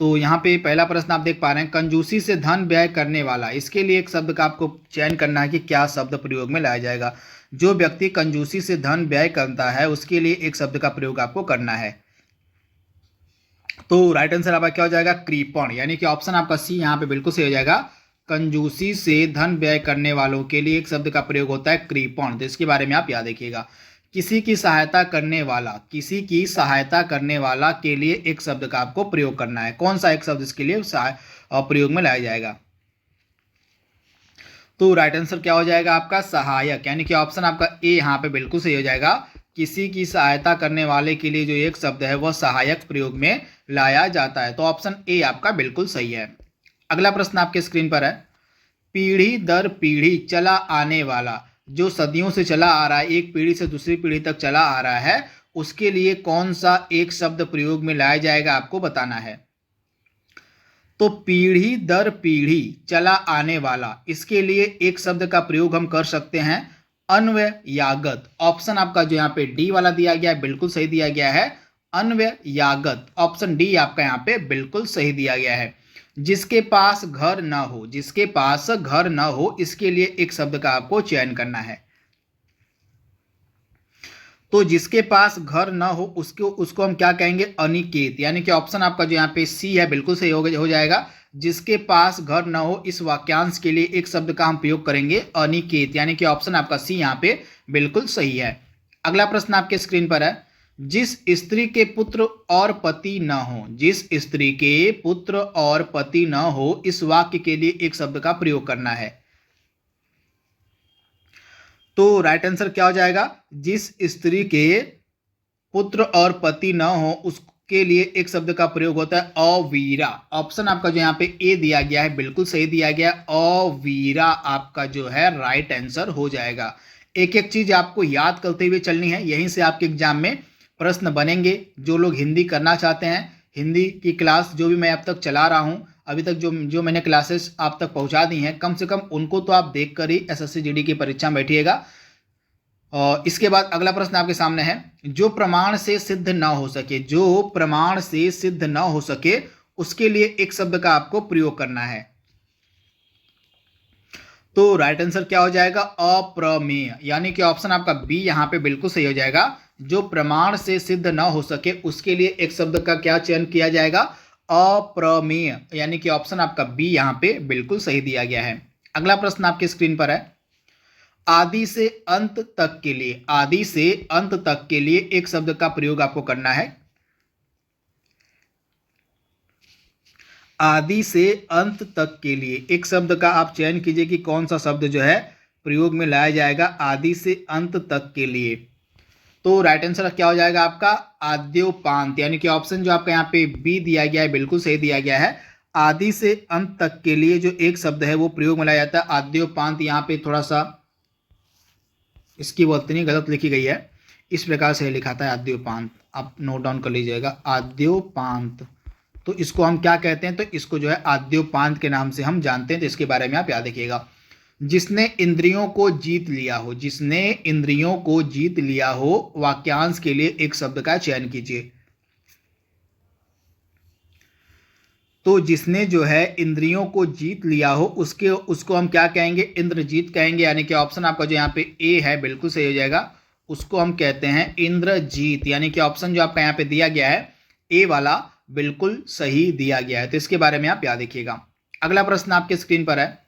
तो यहाँ पे पहला प्रश्न आप देख पा रहे हैं, कंजूसी से धन व्यय करने वाला। इसके लिए एक शब्द का आपको चयन करना है कि क्या शब्द प्रयोग में लाया जाएगा। जो व्यक्ति कंजूसी से धन व्यय करता है उसके लिए एक शब्द का प्रयोग आपको करना है। तो राइट आंसर आपका क्या हो जाएगा, कृपण, यानी कि ऑप्शन आपका सी यहाँ पे बिल्कुल सही हो जाएगा। कंजूसी से धन व्यय करने वालों के लिए एक शब्द का प्रयोग होता है कृपण। तो इसके बारे में आप याद रखिएगा। किसी की सहायता करने वाला, किसी की सहायता करने वाला के लिए एक शब्द का आपको प्रयोग करना है। कौन सा एक शब्द इसके लिए प्रयोग में लाया जाएगा। तो राइट आंसर क्या हो जाएगा आपका सहायक, यानी कि ऑप्शन आपका ए यहाँ पे बिल्कुल सही हो जाएगा। किसी की सहायता करने वाले के लिए जो एक शब्द है वह सहायक प्रयोग में लाया जाता है। तो ऑप्शन ए आपका बिल्कुल सही है। अगला प्रश्न आपके स्क्रीन पर है, पीढ़ी दर पीढ़ी चला आने वाला, जो सदियों से चला आ रहा है, एक पीढ़ी से दूसरी पीढ़ी तक चला आ रहा है, उसके लिए कौन सा एक शब्द प्रयोग में लाया जाएगा आपको बताना है। तो पीढ़ी दर पीढ़ी चला आने वाला, इसके लिए एक शब्द का प्रयोग हम कर सकते हैं अन्वयागत। ऑप्शन आपका जो यहाँ पे डी वाला दिया गया है बिल्कुल सही दिया गया है, अन्वयागत। ऑप्शन डी आपका यहाँ पे बिल्कुल सही दिया गया है। जिसके पास घर ना हो, जिसके पास घर ना हो, इसके लिए एक शब्द का आपको चयन करना है। तो जिसके पास घर ना हो उसको हम क्या कहेंगे, अनिकेत, यानी कि ऑप्शन आपका जो यहाँ पे सी है बिल्कुल सही हो जाएगा। जिसके पास घर ना हो, इस वाक्यांश के लिए एक शब्द का हम प्रयोग करेंगे अनिकेत, यानी कि ऑप्शन आपका सी यहाँ पे बिल्कुल सही है। अगला प्रश्न आपके स्क्रीन पर है, जिस स्त्री के पुत्र और पति न हो, जिस स्त्री के पुत्र और पति न हो, इस वाक्य के लिए एक शब्द का प्रयोग करना है। तो राइट आंसर क्या हो जाएगा, जिस स्त्री के पुत्र और पति न हो उसके लिए एक शब्द का प्रयोग होता है अवीरा। ऑप्शन आपका जो यहाँ पे ए दिया गया है बिल्कुल सही दिया गया, अवीरा आपका जो है राइट आंसर हो जाएगा। एक एक चीज आपको याद करते हुए चलनी है, यहीं से आपके एग्जाम में प्रश्न बनेंगे। जो लोग हिंदी करना चाहते हैं, हिंदी की क्लास जो भी मैं अब तक चला रहा हूँ, अभी तक जो मैंने क्लासेस आप तक पहुंचा दी हैं, कम से कम उनको तो आप देखकर ही एसएससी जीडी की परीक्षा में बैठिएगा। और इसके बाद अगला प्रश्न आपके सामने है, जो प्रमाण से सिद्ध ना हो सके, जो प्रमाण से सिद्ध ना हो सके, उसके लिए एक शब्द का आपको प्रयोग करना है। तो राइट आंसर क्या हो जाएगा, अप्रमेय, यानी कि ऑप्शन आपका बी यहां पे बिल्कुल सही हो जाएगा। जो प्रमाण से सिद्ध ना हो सके उसके लिए एक शब्द का क्या चयन किया जाएगा, अप्रमेय, यानी कि ऑप्शन आपका बी यहां पे बिल्कुल सही दिया गया है। अगला प्रश्न आपके स्क्रीन पर है, आदि से अंत तक के लिए, आदि से अंत तक के लिए एक शब्द का प्रयोग आपको करना है। आदि से अंत तक के लिए एक शब्द का आप चयन कीजिए कि कौन सा शब्द जो है प्रयोग में लाया जाएगा आदि से अंत तक के लिए। तो राइट आंसर क्या हो जाएगा आपका, आद्योपांत, यानी कि ऑप्शन जो आपका यहाँ पे बी दिया गया है बिल्कुल सही दिया गया है। आदि से अंत तक के लिए जो एक शब्द है वो प्रयोग में लाया जाता है आद्योपांत। यहाँ पे थोड़ा सा इसकी वर्तनी गलत लिखी गई है, इस प्रकार से लिखा था आद्योपांत, आप नोट डाउन कर लीजिएगा, आद्योपांत। तो इसको हम क्या कहते हैं, तो इसको जो है आद्योपांत के नाम से हम जानते हैं। तो इसके बारे में आप याद रखिएगा। जिसने इंद्रियों को जीत लिया हो, जिसने इंद्रियों को जीत लिया हो, वाक्यांश के लिए एक शब्द का चयन कीजिए। तो जिसने जो है इंद्रियों को जीत लिया हो उसको हम क्या कहेंगे, इंद्रजीत कहेंगे, यानी कि ऑप्शन आपका जो यहाँ पे ए है बिल्कुल सही हो जाएगा। उसको हम कहते हैं इंद्रजीत, यानी कि ऑप्शन जो आपका यहाँ पे दिया गया है ए वाला बिल्कुल सही दिया गया है। तो इसके बारे में आप याद रखिएगा। अगला प्रश्न आपके स्क्रीन पर है,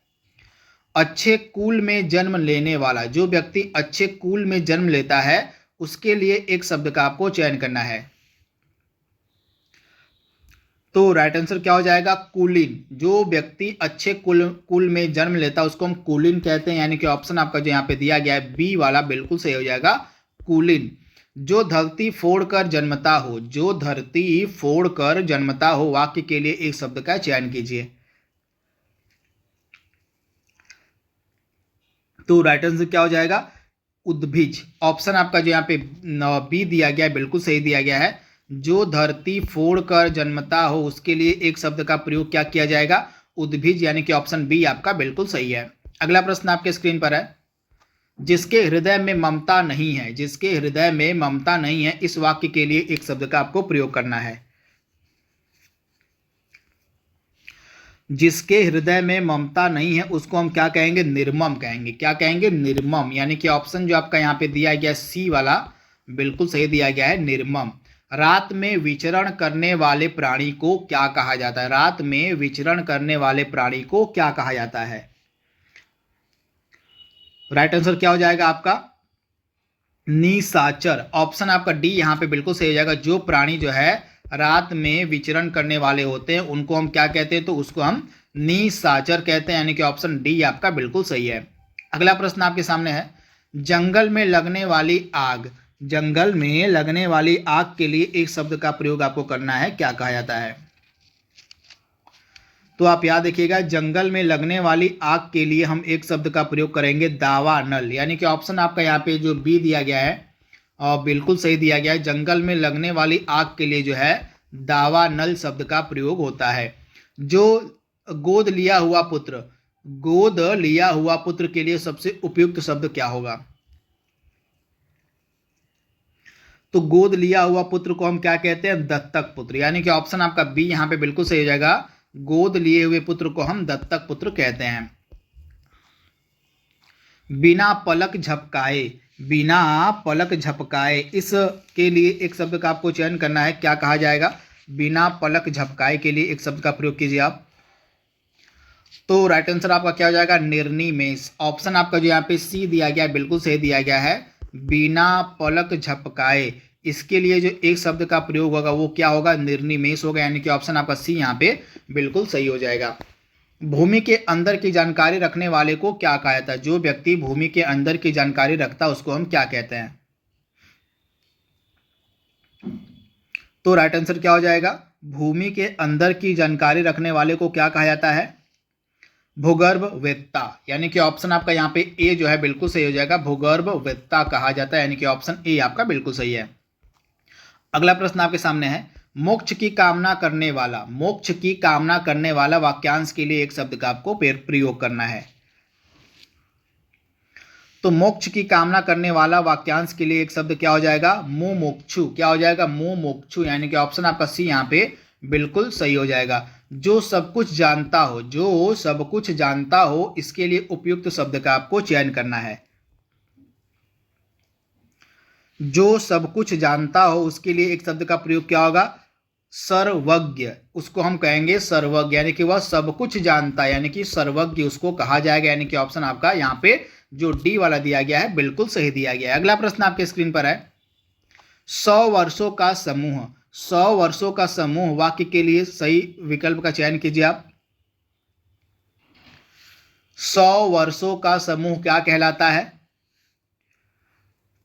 अच्छे कुल में जन्म लेने वाला, जो व्यक्ति अच्छे कुल में जन्म लेता है उसके लिए एक शब्द का आपको चयन करना है। तो राइट आंसर क्या हो जाएगा, कुलीन। जो व्यक्ति अच्छे कुल में जन्म लेता है उसको हम कुलीन कहते हैं, यानी कि ऑप्शन आपका जो यहाँ पे दिया गया है बी वाला बिल्कुल सही हो जाएगा, कुलीन। जो धरती फोड़कर जन्मता हो, जो धरती फोड़कर जन्मता हो, वाक्य के लिए एक शब्द का चयन कीजिए। तो राइट आंसर क्या हो जाएगा, उद्भिज। ऑप्शन आपका जो यहाँ पे बी दिया गया है बिल्कुल सही दिया गया है। जो धरती फोड़कर जन्मता हो उसके लिए एक शब्द का प्रयोग क्या किया जाएगा, उद्भिज, यानी कि ऑप्शन बी आपका बिल्कुल सही है। अगला प्रश्न आपके स्क्रीन पर है, जिसके हृदय में ममता नहीं है, जिसके हृदय में ममता नहीं है, इस वाक्य के लिए एक शब्द का आपको प्रयोग करना है। जिसके हृदय में ममता नहीं है उसको हम क्या कहेंगे, निर्मम कहेंगे। क्या कहेंगे, निर्मम, यानी कि ऑप्शन जो आपका यहाँ पे दिया गया सी वाला बिल्कुल सही दिया गया है, निर्मम। रात में विचरण करने वाले प्राणी को क्या कहा जाता है, रात में विचरण करने वाले प्राणी को क्या कहा जाता है। राइट आंसर क्या हो जाएगा आपका, निशाचर। ऑप्शन आपका डी यहाँ पे बिल्कुल सही हो जाएगा। जो प्राणी जो है रात में विचरण करने वाले होते हैं उनको हम क्या कहते हैं? तो उसको हम निशाचर कहते हैं, यानी कि ऑप्शन डी आपका बिल्कुल सही है। अगला प्रश्न आपके सामने है, जंगल में लगने वाली आग, जंगल में लगने वाली आग के लिए एक शब्द का प्रयोग आपको करना है, क्या कहा जाता है? तो आप याद रखिएगा, जंगल में लगने वाली आग के लिए हम एक शब्द का प्रयोग करेंगे, दावानल, यानी कि ऑप्शन आपका यहाँ पे जो बी दिया गया है और बिल्कुल सही दिया गया है। जंगल में लगने वाली आग के लिए जो है दावानल शब्द का प्रयोग होता है। जो गोद लिया हुआ पुत्र, गोद लिया हुआ पुत्र के लिए सबसे उपयुक्त शब्द क्या होगा? तो गोद लिया हुआ पुत्र को हम क्या कहते हैं? दत्तक पुत्र, यानी कि ऑप्शन आपका बी यहाँ पे बिल्कुल सही हो जाएगा। गोद लिए हुए पुत्र को हम दत्तक पुत्र कहते हैं। बिना पलक झपकाए, बिना पलक झपकाए, इसके लिए एक शब्द का आपको चयन करना है, क्या कहा जाएगा? बिना पलक झपकाए के लिए एक शब्द का प्रयोग कीजिए आप। तो राइट आंसर आपका क्या हो जाएगा? निर्निमेष। ऑप्शन आपका जो यहाँ पे सी दिया गया है बिल्कुल सही दिया गया है, बिना पलक झपकाए। इसके लिए जो एक शब्द का प्रयोग होगा वो क्या होगा? निर्निमेष होगा, यानी कि ऑप्शन आपका सी यहाँ पे बिल्कुल सही हो जाएगा। भूमि के अंदर की जानकारी रखने वाले को क्या कहा जाता है? जो व्यक्ति भूमि के अंदर की जानकारी रखता है उसको हम क्या कहते हैं? तो राइट आंसर क्या हो जाएगा? भूमि के अंदर की जानकारी रखने वाले को क्या कहा जाता है? भूगर्भवेत्ता, यानी कि ऑप्शन आपका यहाँ पे ए जो है बिल्कुल सही हो जाएगा, भूगर्भवेत्ता कहा जाता है, यानी कि ऑप्शन ए आपका बिल्कुल सही है। अगला प्रश्न आपके सामने है, मोक्ष की कामना करने वाला, मोक्ष की कामना करने वाला वाक्यांश के लिए एक शब्द का आपको प्रयोग करना है। तो मोक्ष की कामना करने वाला वाक्यांश के लिए एक शब्द क्या हो जाएगा? मुमुक्षु, क्या हो जाएगा? मुमुक्षु, यानी कि ऑप्शन आपका सी यहाँ पे बिल्कुल सही हो जाएगा। जो सब कुछ जानता हो, जो सब कुछ जानता हो, इसके लिए उपयुक्त शब्द का आपको चयन करना है। जो सब कुछ जानता हो उसके लिए एक शब्द का प्रयोग क्या होगा? सर्वज्ञ, उसको हम कहेंगे सर्वज्ञ, यानी कि वह सब कुछ जानता है, यानी कि सर्वज्ञ उसको कहा जाएगा, यानी कि ऑप्शन आपका यहाँ पे जो डी वाला दिया गया है बिल्कुल सही दिया गया है। अगला प्रश्न आपके स्क्रीन पर है, 100 वर्षों का समूह, 100 वर्षों का समूह वाक्य के लिए सही विकल्प का चयन कीजिए आप। 100 वर्षों का समूह क्या कहलाता है?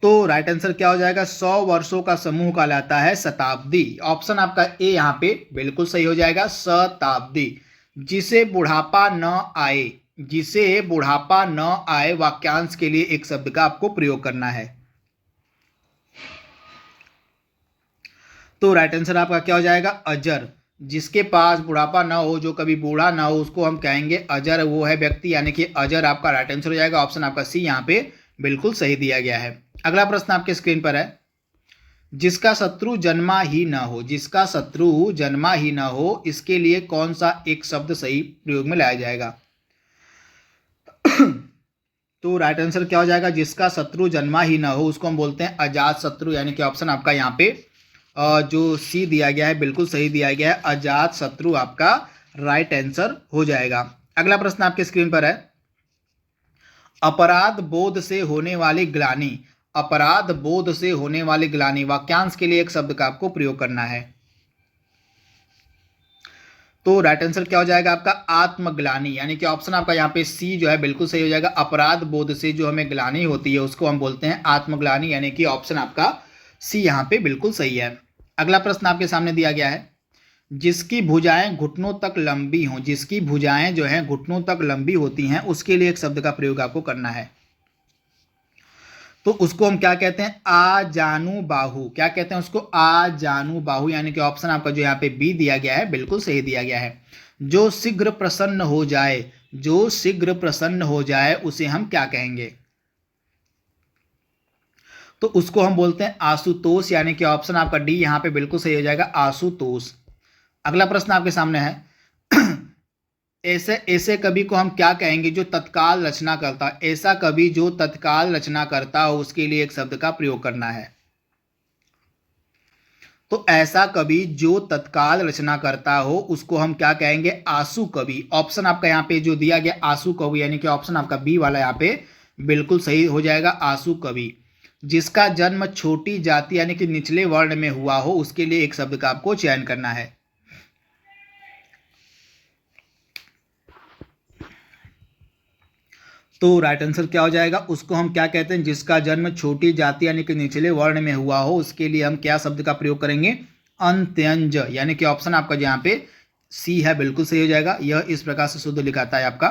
तो राइट आंसर क्या हो जाएगा? 100 वर्षों का समूह कहलाता है शताब्दी। ऑप्शन आपका ए यहाँ पे बिल्कुल सही हो जाएगा, शताब्दी। जिसे बुढ़ापा न आए, जिसे बुढ़ापा न आए वाक्यांश के लिए एक शब्द का आपको प्रयोग करना है। तो राइट आंसर आपका क्या हो जाएगा? अजर। जिसके पास बुढ़ापा ना हो, जो कभी बूढ़ा ना हो, उसको हम कहेंगे अजर, वो है व्यक्ति, यानी कि अजर आपका राइट आंसर हो जाएगा। ऑप्शन आपका सी यहाँ पे बिल्कुल सही दिया गया है। अगला प्रश्न आपके स्क्रीन पर है, जिसका शत्रु जन्मा ही ना हो, जिसका शत्रु जन्मा ही ना हो, इसके लिए कौन सा एक शब्द सही प्रयोग में लाया जाएगा? तो राइट आंसर क्या हो जाएगा? जिसका शत्रु जन्मा ही ना हो उसको हम बोलते हैं अजात शत्रु, यानी कि ऑप्शन आपका यहाँ पे जो सी दिया गया है बिल्कुल सही दिया गया है, अजात शत्रु आपका राइट आंसर हो जाएगा। अगला प्रश्न आपके स्क्रीन पर है, अपराध बोध से होने वाली ग्लानि, अपराध बोध से होने वाली ग्लानि वाक्यांश के लिए एक शब्द का आपको प्रयोग करना है। तो राइट आंसर क्या हो जाएगा आपका? आत्मग्लानि, यानी कि ऑप्शन आपका यहाँ पे सी जो है बिल्कुल सही हो जाएगा। अपराध बोध से जो हमें ग्लानि होती है उसको हम बोलते हैं आत्मग्लानि, यानी कि ऑप्शन आपका सी यहाँ पे बिल्कुल सही है। अगला प्रश्न आपके सामने दिया गया है, जिसकी भुजाएं घुटनों तक लंबी हों, जिसकी भुजाएं जो हैं घुटनों तक लंबी होती हैं, उसके लिए एक शब्द का प्रयोग आपको करना है। तो उसको हम क्या कहते हैं? आजानु बाहु, क्या कहते हैं उसको? आजानु बाहु, यानी कि ऑप्शन आपका जो यहाँ पे बी दिया गया है बिल्कुल सही दिया गया है। जो शीघ्र प्रसन्न हो जाए, जो शीघ्र प्रसन्न हो जाए उसे हम क्या कहेंगे? तो उसको हम बोलते हैं आशुतोष, यानी कि ऑप्शन आपका डी यहाँ पे बिल्कुल सही हो जाएगा, आशुतोष। अगला प्रश्न आपके सामने है, ऐसे ऐसे कवि को हम क्या कहेंगे जो तत्काल रचना करता है? ऐसा कवि जो तत्काल रचना करता हो उसके लिए एक शब्द का प्रयोग करना है। तो ऐसा कवि जो तत्काल रचना करता हो उसको हम क्या कहेंगे? आशु कवि। ऑप्शन आपका यहाँ पे जो दिया गया आशु कवि, यानी कि ऑप्शन आपका बी वाला यहाँ पे बिल्कुल सही हो जाएगा, आशु कवि। जिसका जन्म छोटी जाति यानी कि निचले वर्ण में हुआ हो उसके लिए एक शब्द का आपको चयन करना है। तो राइट आंसर क्या हो जाएगा, उसको हम क्या कहते हैं, जिसका जन्म छोटी जाति यानी कि निचले वर्ण में हुआ हो उसके लिए हम क्या शब्द का प्रयोग करेंगे, अंत्यंज, यानी कि ऑप्शन आपका यहाँ पे सी है, बिल्कुल सही हो जाएगा। यह इस प्रकार से शुद्ध लिखाता है आपका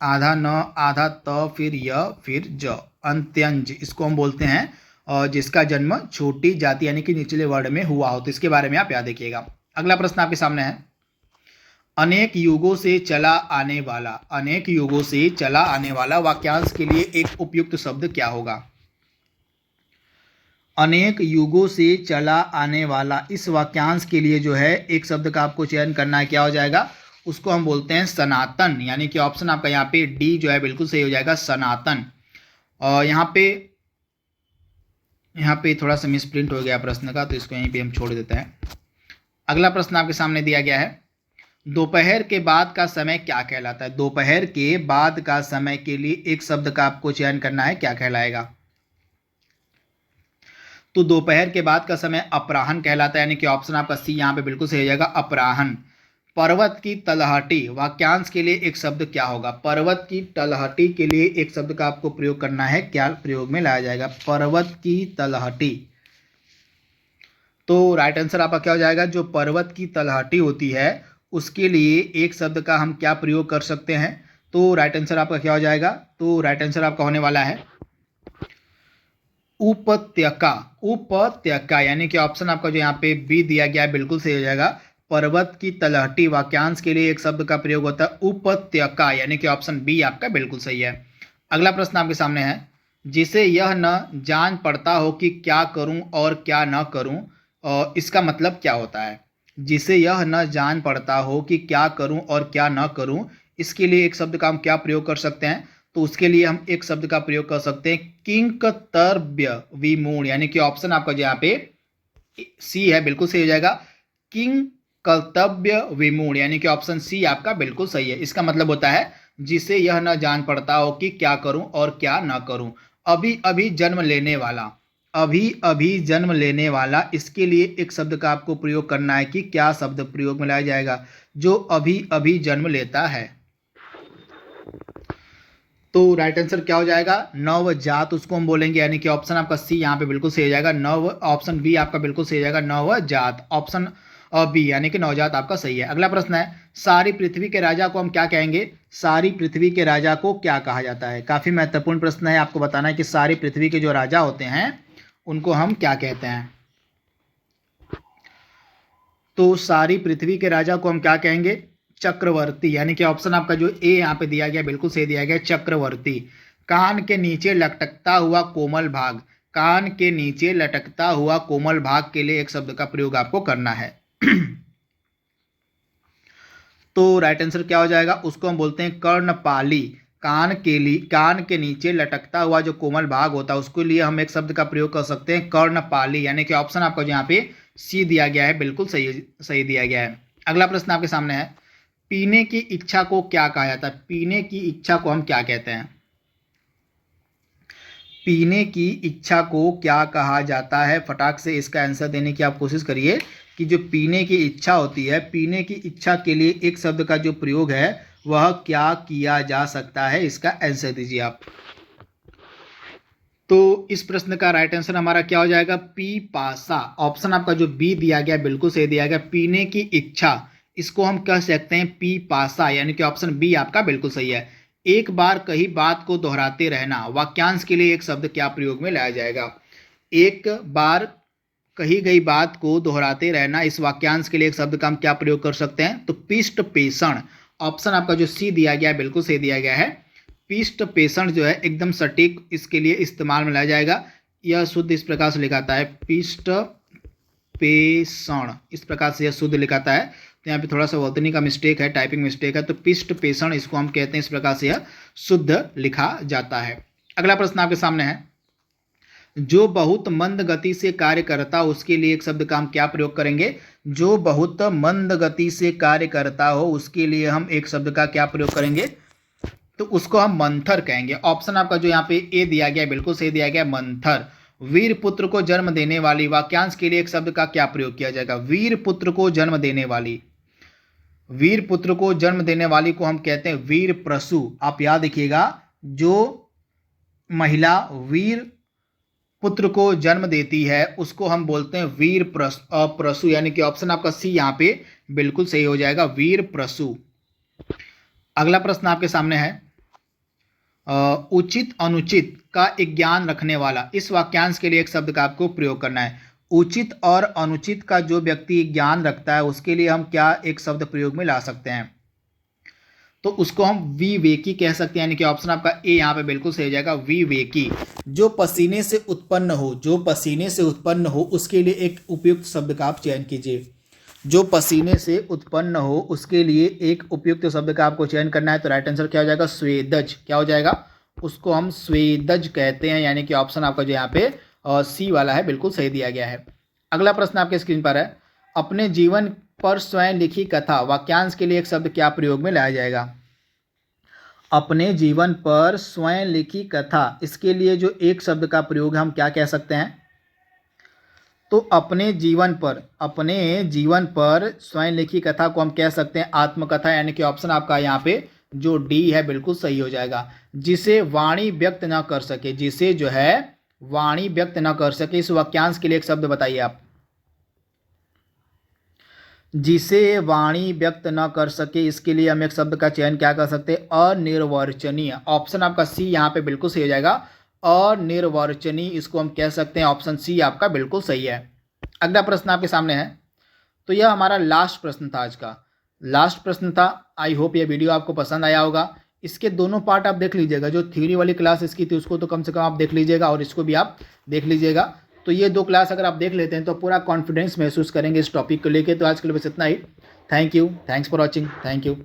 आधा न आधा त फिर य फिर ज, अंत्यंज इसको हम बोलते हैं, और जिसका जन्म छोटी जाति यानी कि निचले वर्ण में हुआ हो। तो इसके बारे में आप याद रखिएगा। अगला प्रश्न आपके सामने है, अनेक युगों से चला आने वाला, अनेक युगों से चला आने वाला वाक्यांश के लिए एक उपयुक्त शब्द क्या होगा। अनेक युगों से चला आने वाला, इस वाक्यांश के लिए जो है एक शब्द का आपको चयन करना है, क्या हो जाएगा, उसको हम बोलते हैं सनातन, यानी कि ऑप्शन आपका यहाँ पे डी जो है बिल्कुल सही हो जाएगा, सनातन। और यहाँ पे थोड़ा सा मिसप्रिंट हो गया प्रश्न का, तो इसको यहीं पे हम छोड़ देते हैं। अगला प्रश्न आपके सामने दिया गया है, दोपहर के बाद का समय क्या कहलाता है। दोपहर के बाद का समय के लिए एक शब्द का आपको चयन करना है, क्या कहलाएगा। तो दोपहर के बाद का समय अपराह्न कहलाता है, यानी कि ऑप्शन आपका सी यहाँ पे बिल्कुल सही हो जाएगा, अपराह्न। पर्वत की तलहटी वाक्यांश के लिए एक शब्द क्या होगा। पर्वत की तलहटी के लिए एक शब्द का आपको प्रयोग करना है, क्या प्रयोग में लाया जाएगा, पर्वत की तलहटी। तो राइट आंसर आपका क्या हो जाएगा, जो पर्वत की तलहटी होती है उसके लिए एक शब्द का हम क्या प्रयोग कर सकते हैं। तो राइट आंसर आपका क्या हो जाएगा, तो राइट आंसर आपका होने वाला है उपत्यका, उपत्यका, यानी कि ऑप्शन आपका जो यहाँ पे बी दिया गया है बिल्कुल सही हो जाएगा। पर्वत की तलहटी वाक्यांश के लिए एक शब्द का प्रयोग होता है उपत्यका, यानी कि ऑप्शन बी आपका बिल्कुल सही है। अगला प्रश्न आपके सामने है, जिसे यह न जान पड़ता हो कि क्या करूं और क्या न करूं, और इसका मतलब क्या होता है। जिसे यह न जान पड़ता हो कि क्या करूं और क्या न करूं, इसके लिए एक शब्द का हम क्या प्रयोग कर सकते हैं। तो उसके लिए हम एक शब्द का प्रयोग कर सकते हैं किंकतर्भ्य विमूढ़, यानी कि ऑप्शन आपका जो यहाँ पे सी है बिल्कुल सही हो जाएगा, किंग कर्तव्य विमूढ़, यानी कि ऑप्शन सी आपका बिल्कुल सही है। इसका मतलब होता है जिसे यह न जान पड़ता हो कि क्या करूं और क्या न करूं। अभी अभी जन्म लेने वाला, अभी अभी जन्म लेने वाला, इसके लिए एक शब्द का आपको प्रयोग करना है कि क्या शब्द प्रयोग में लाया जाएगा, जो अभी अभी जन्म लेता है। तो राइट आंसर क्या हो जाएगा, नवजात उसको हम बोलेंगे, यानी कि ऑप्शन आपका सी यहाँ पे बिल्कुल सही हो जाएगा, नव, ऑप्शन बी आपका बिल्कुल सही हो जाएगा, नवजात, ऑप्शन बी यानी कि नवजात आपका सही है। अगला प्रश्न है, सारी पृथ्वी के राजा को हम क्या कहेंगे। सारी पृथ्वी के राजा को क्या कहा जाता है। काफी महत्वपूर्ण प्रश्न है, आपको बताना है कि सारी पृथ्वी के जो राजा होते हैं उनको हम क्या कहते हैं। तो सारी पृथ्वी के राजा को हम क्या कहेंगे, चक्रवर्ती, यानी कि ऑप्शन आपका जो ए यहाँ पे दिया गया बिल्कुल सही दिया गया, चक्रवर्ती। कान के नीचे लटकता हुआ कोमल भाग, कान के नीचे लटकता हुआ कोमल भाग के लिए एक शब्द का प्रयोग आपको करना है। तो राइट आंसर क्या हो जाएगा, उसको हम बोलते हैं कर्णपाली। कान के नीचे लटकता हुआ जो कोमल भाग होता है उसके लिए हम एक शब्द का प्रयोग कर सकते हैं कर्णपाली, यानी कि ऑप्शन आपको यहाँ पे सी दिया गया है बिल्कुल सही दिया गया है। अगला प्रश्न आपके सामने है, पीने की इच्छा को क्या कहा जाता है। पीने की इच्छा को हम क्या कहते हैं। पीने की इच्छा को क्या कहा जाता है, फटाक से इसका आंसर देने की आप कोशिश करिए कि जो पीने की इच्छा होती है, पीने की इच्छा के लिए एक शब्द का जो प्रयोग है वह क्या किया जा सकता है, इसका आंसर दीजिए आप। तो इस प्रश्न का राइट आंसर हमारा क्या हो जाएगा, पीपासा, ऑप्शन आपका जो बी दिया गया बिल्कुल सही दिया गया, पीने की इच्छा, इसको हम कह सकते हैं पीपासा, यानी कि ऑप्शन बी आपका बिल्कुल सही है। एक बार कही बात को दोहराते रहना वाक्यांश के लिए एक शब्द क्या प्रयोग में लाया जाएगा। एक बार कही गई बात को दोहराते रहना, इस वाक्यांश के लिए एक शब्द का हम क्या प्रयोग कर सकते हैं। तो पिष्ट पेषण, ऑप्शन आपका जो सी दिया गया है बिल्कुल सही दिया गया है, पिष्ट पेषण जो है एकदम सटीक इसके लिए इस्तेमाल में लाया जाएगा। यह शुद्ध इस प्रकार से लिखाता है पिष्ट पेषण, इस प्रकार से यह शुद्ध लिखाता है। तो यहाँ पे थोड़ा सा वर्तनी का मिस्टेक है, टाइपिंग मिस्टेक है, तो पिष्ट पेषण इसको हम कहते हैं, इस प्रकार से यह शुद्ध लिखा जाता है। अगला प्रश्न आपके सामने है, जो बहुत मंद गति से कार्य करता उसके लिए एक शब्द का हम क्या प्रयोग करेंगे। जो बहुत मंद गति से कार्य करता हो उसके लिए हम एक शब्द का क्या प्रयोग करेंगे, तो उसको हम मंथर कहेंगे। ऑप्शन आपका जो यहाँ पे ए दिया गया है बिल्कुल सही दिया गया है, मंथर। वीर पुत्र को जन्म देने वाली, वाक्यांश के लिए एक शब्द का क्या प्रयोग किया जाएगा? वीर पुत्र को जन्म देने वाली, वीर पुत्र को जन्म देने वाली को हम कहते हैं वीर प्रसू। आप याद रखिएगा, जो महिला वीर पुत्र को जन्म देती है उसको हम बोलते हैं वीर प्रसू, यानी कि ऑप्शन आपका सी यहाँ पे बिल्कुल सही हो जाएगा, वीर प्रसू। अगला प्रश्न आपके सामने है, उचित अनुचित का एक ज्ञान रखने वाला, इस वाक्यांश के लिए एक शब्द का आपको प्रयोग करना है। उचित और अनुचित का जो व्यक्ति ज्ञान रखता है उसके लिए हम क्या एक शब्द प्रयोग में ला सकते हैं? तो उसको हम विवेकी कह सकते हैं, यानी कि ऑप्शन आपका ए यहाँ पे बिल्कुल सही हो जाएगा, विवेकी। जो पसीने से उत्पन्न हो, जो पसीने से उत्पन्न हो उसके लिए एक उपयुक्त शब्द का आप चयन कीजिए। जो पसीने से उत्पन्न हो उसके लिए एक उपयुक्त शब्द का आपको चयन करना है। तो राइट आंसर क्या हो जाएगा? स्वेदज। क्या हो जाएगा? उसको हम स्वेदज कहते हैं, यानी कि ऑप्शन आपका जो यहाँ पे सी वाला है बिल्कुल सही दिया गया है। अगला प्रश्न आपके स्क्रीन पर है, अपने जीवन पर स्वयं लिखी कथा, वाक्यांश के लिए एक शब्द क्या प्रयोग में लाया जाएगा? अपने जीवन पर स्वयं लिखी कथा, इसके लिए जो एक शब्द का प्रयोग हम क्या कह सकते हैं? तो अपने जीवन पर स्वयं लिखी कथा को हम कह सकते हैं आत्मकथा, यानी कि ऑप्शन आपका यहाँ पे जो डी है बिल्कुल सही हो जाएगा। जिसे वाणी व्यक्त न कर सके, जिसे जो है वाणी व्यक्त न कर सके, इस वाक्यांश के लिए एक शब्द बताइए आप। जिसे वाणी व्यक्त न कर सके, इसके लिए हम एक शब्द का चयन क्या कर सकते हैं? अनिर्वचनीय। ऑप्शन आपका सी यहाँ पे बिल्कुल सही हो जाएगा, अनिर्वचनीय, इसको हम कह सकते हैं। ऑप्शन सी आपका बिल्कुल सही है। अगला प्रश्न आपके सामने है, तो यह हमारा लास्ट प्रश्न था, आज का लास्ट प्रश्न था। आई होप ये वीडियो आपको पसंद आया होगा। इसके दोनों पार्ट आप देख लीजिएगा, जो थ्योरी वाली क्लास इसकी थी उसको तो कम से कम आप देख लीजिएगा, और इसको भी आप देख लीजिएगा। तो ये दो क्लास अगर आप देख लेते हैं तो पूरा कॉन्फिडेंस महसूस करेंगे इस टॉपिक को लेके। तो आज के लिए बस इतना ही। Thank you, thanks for watching, thank you.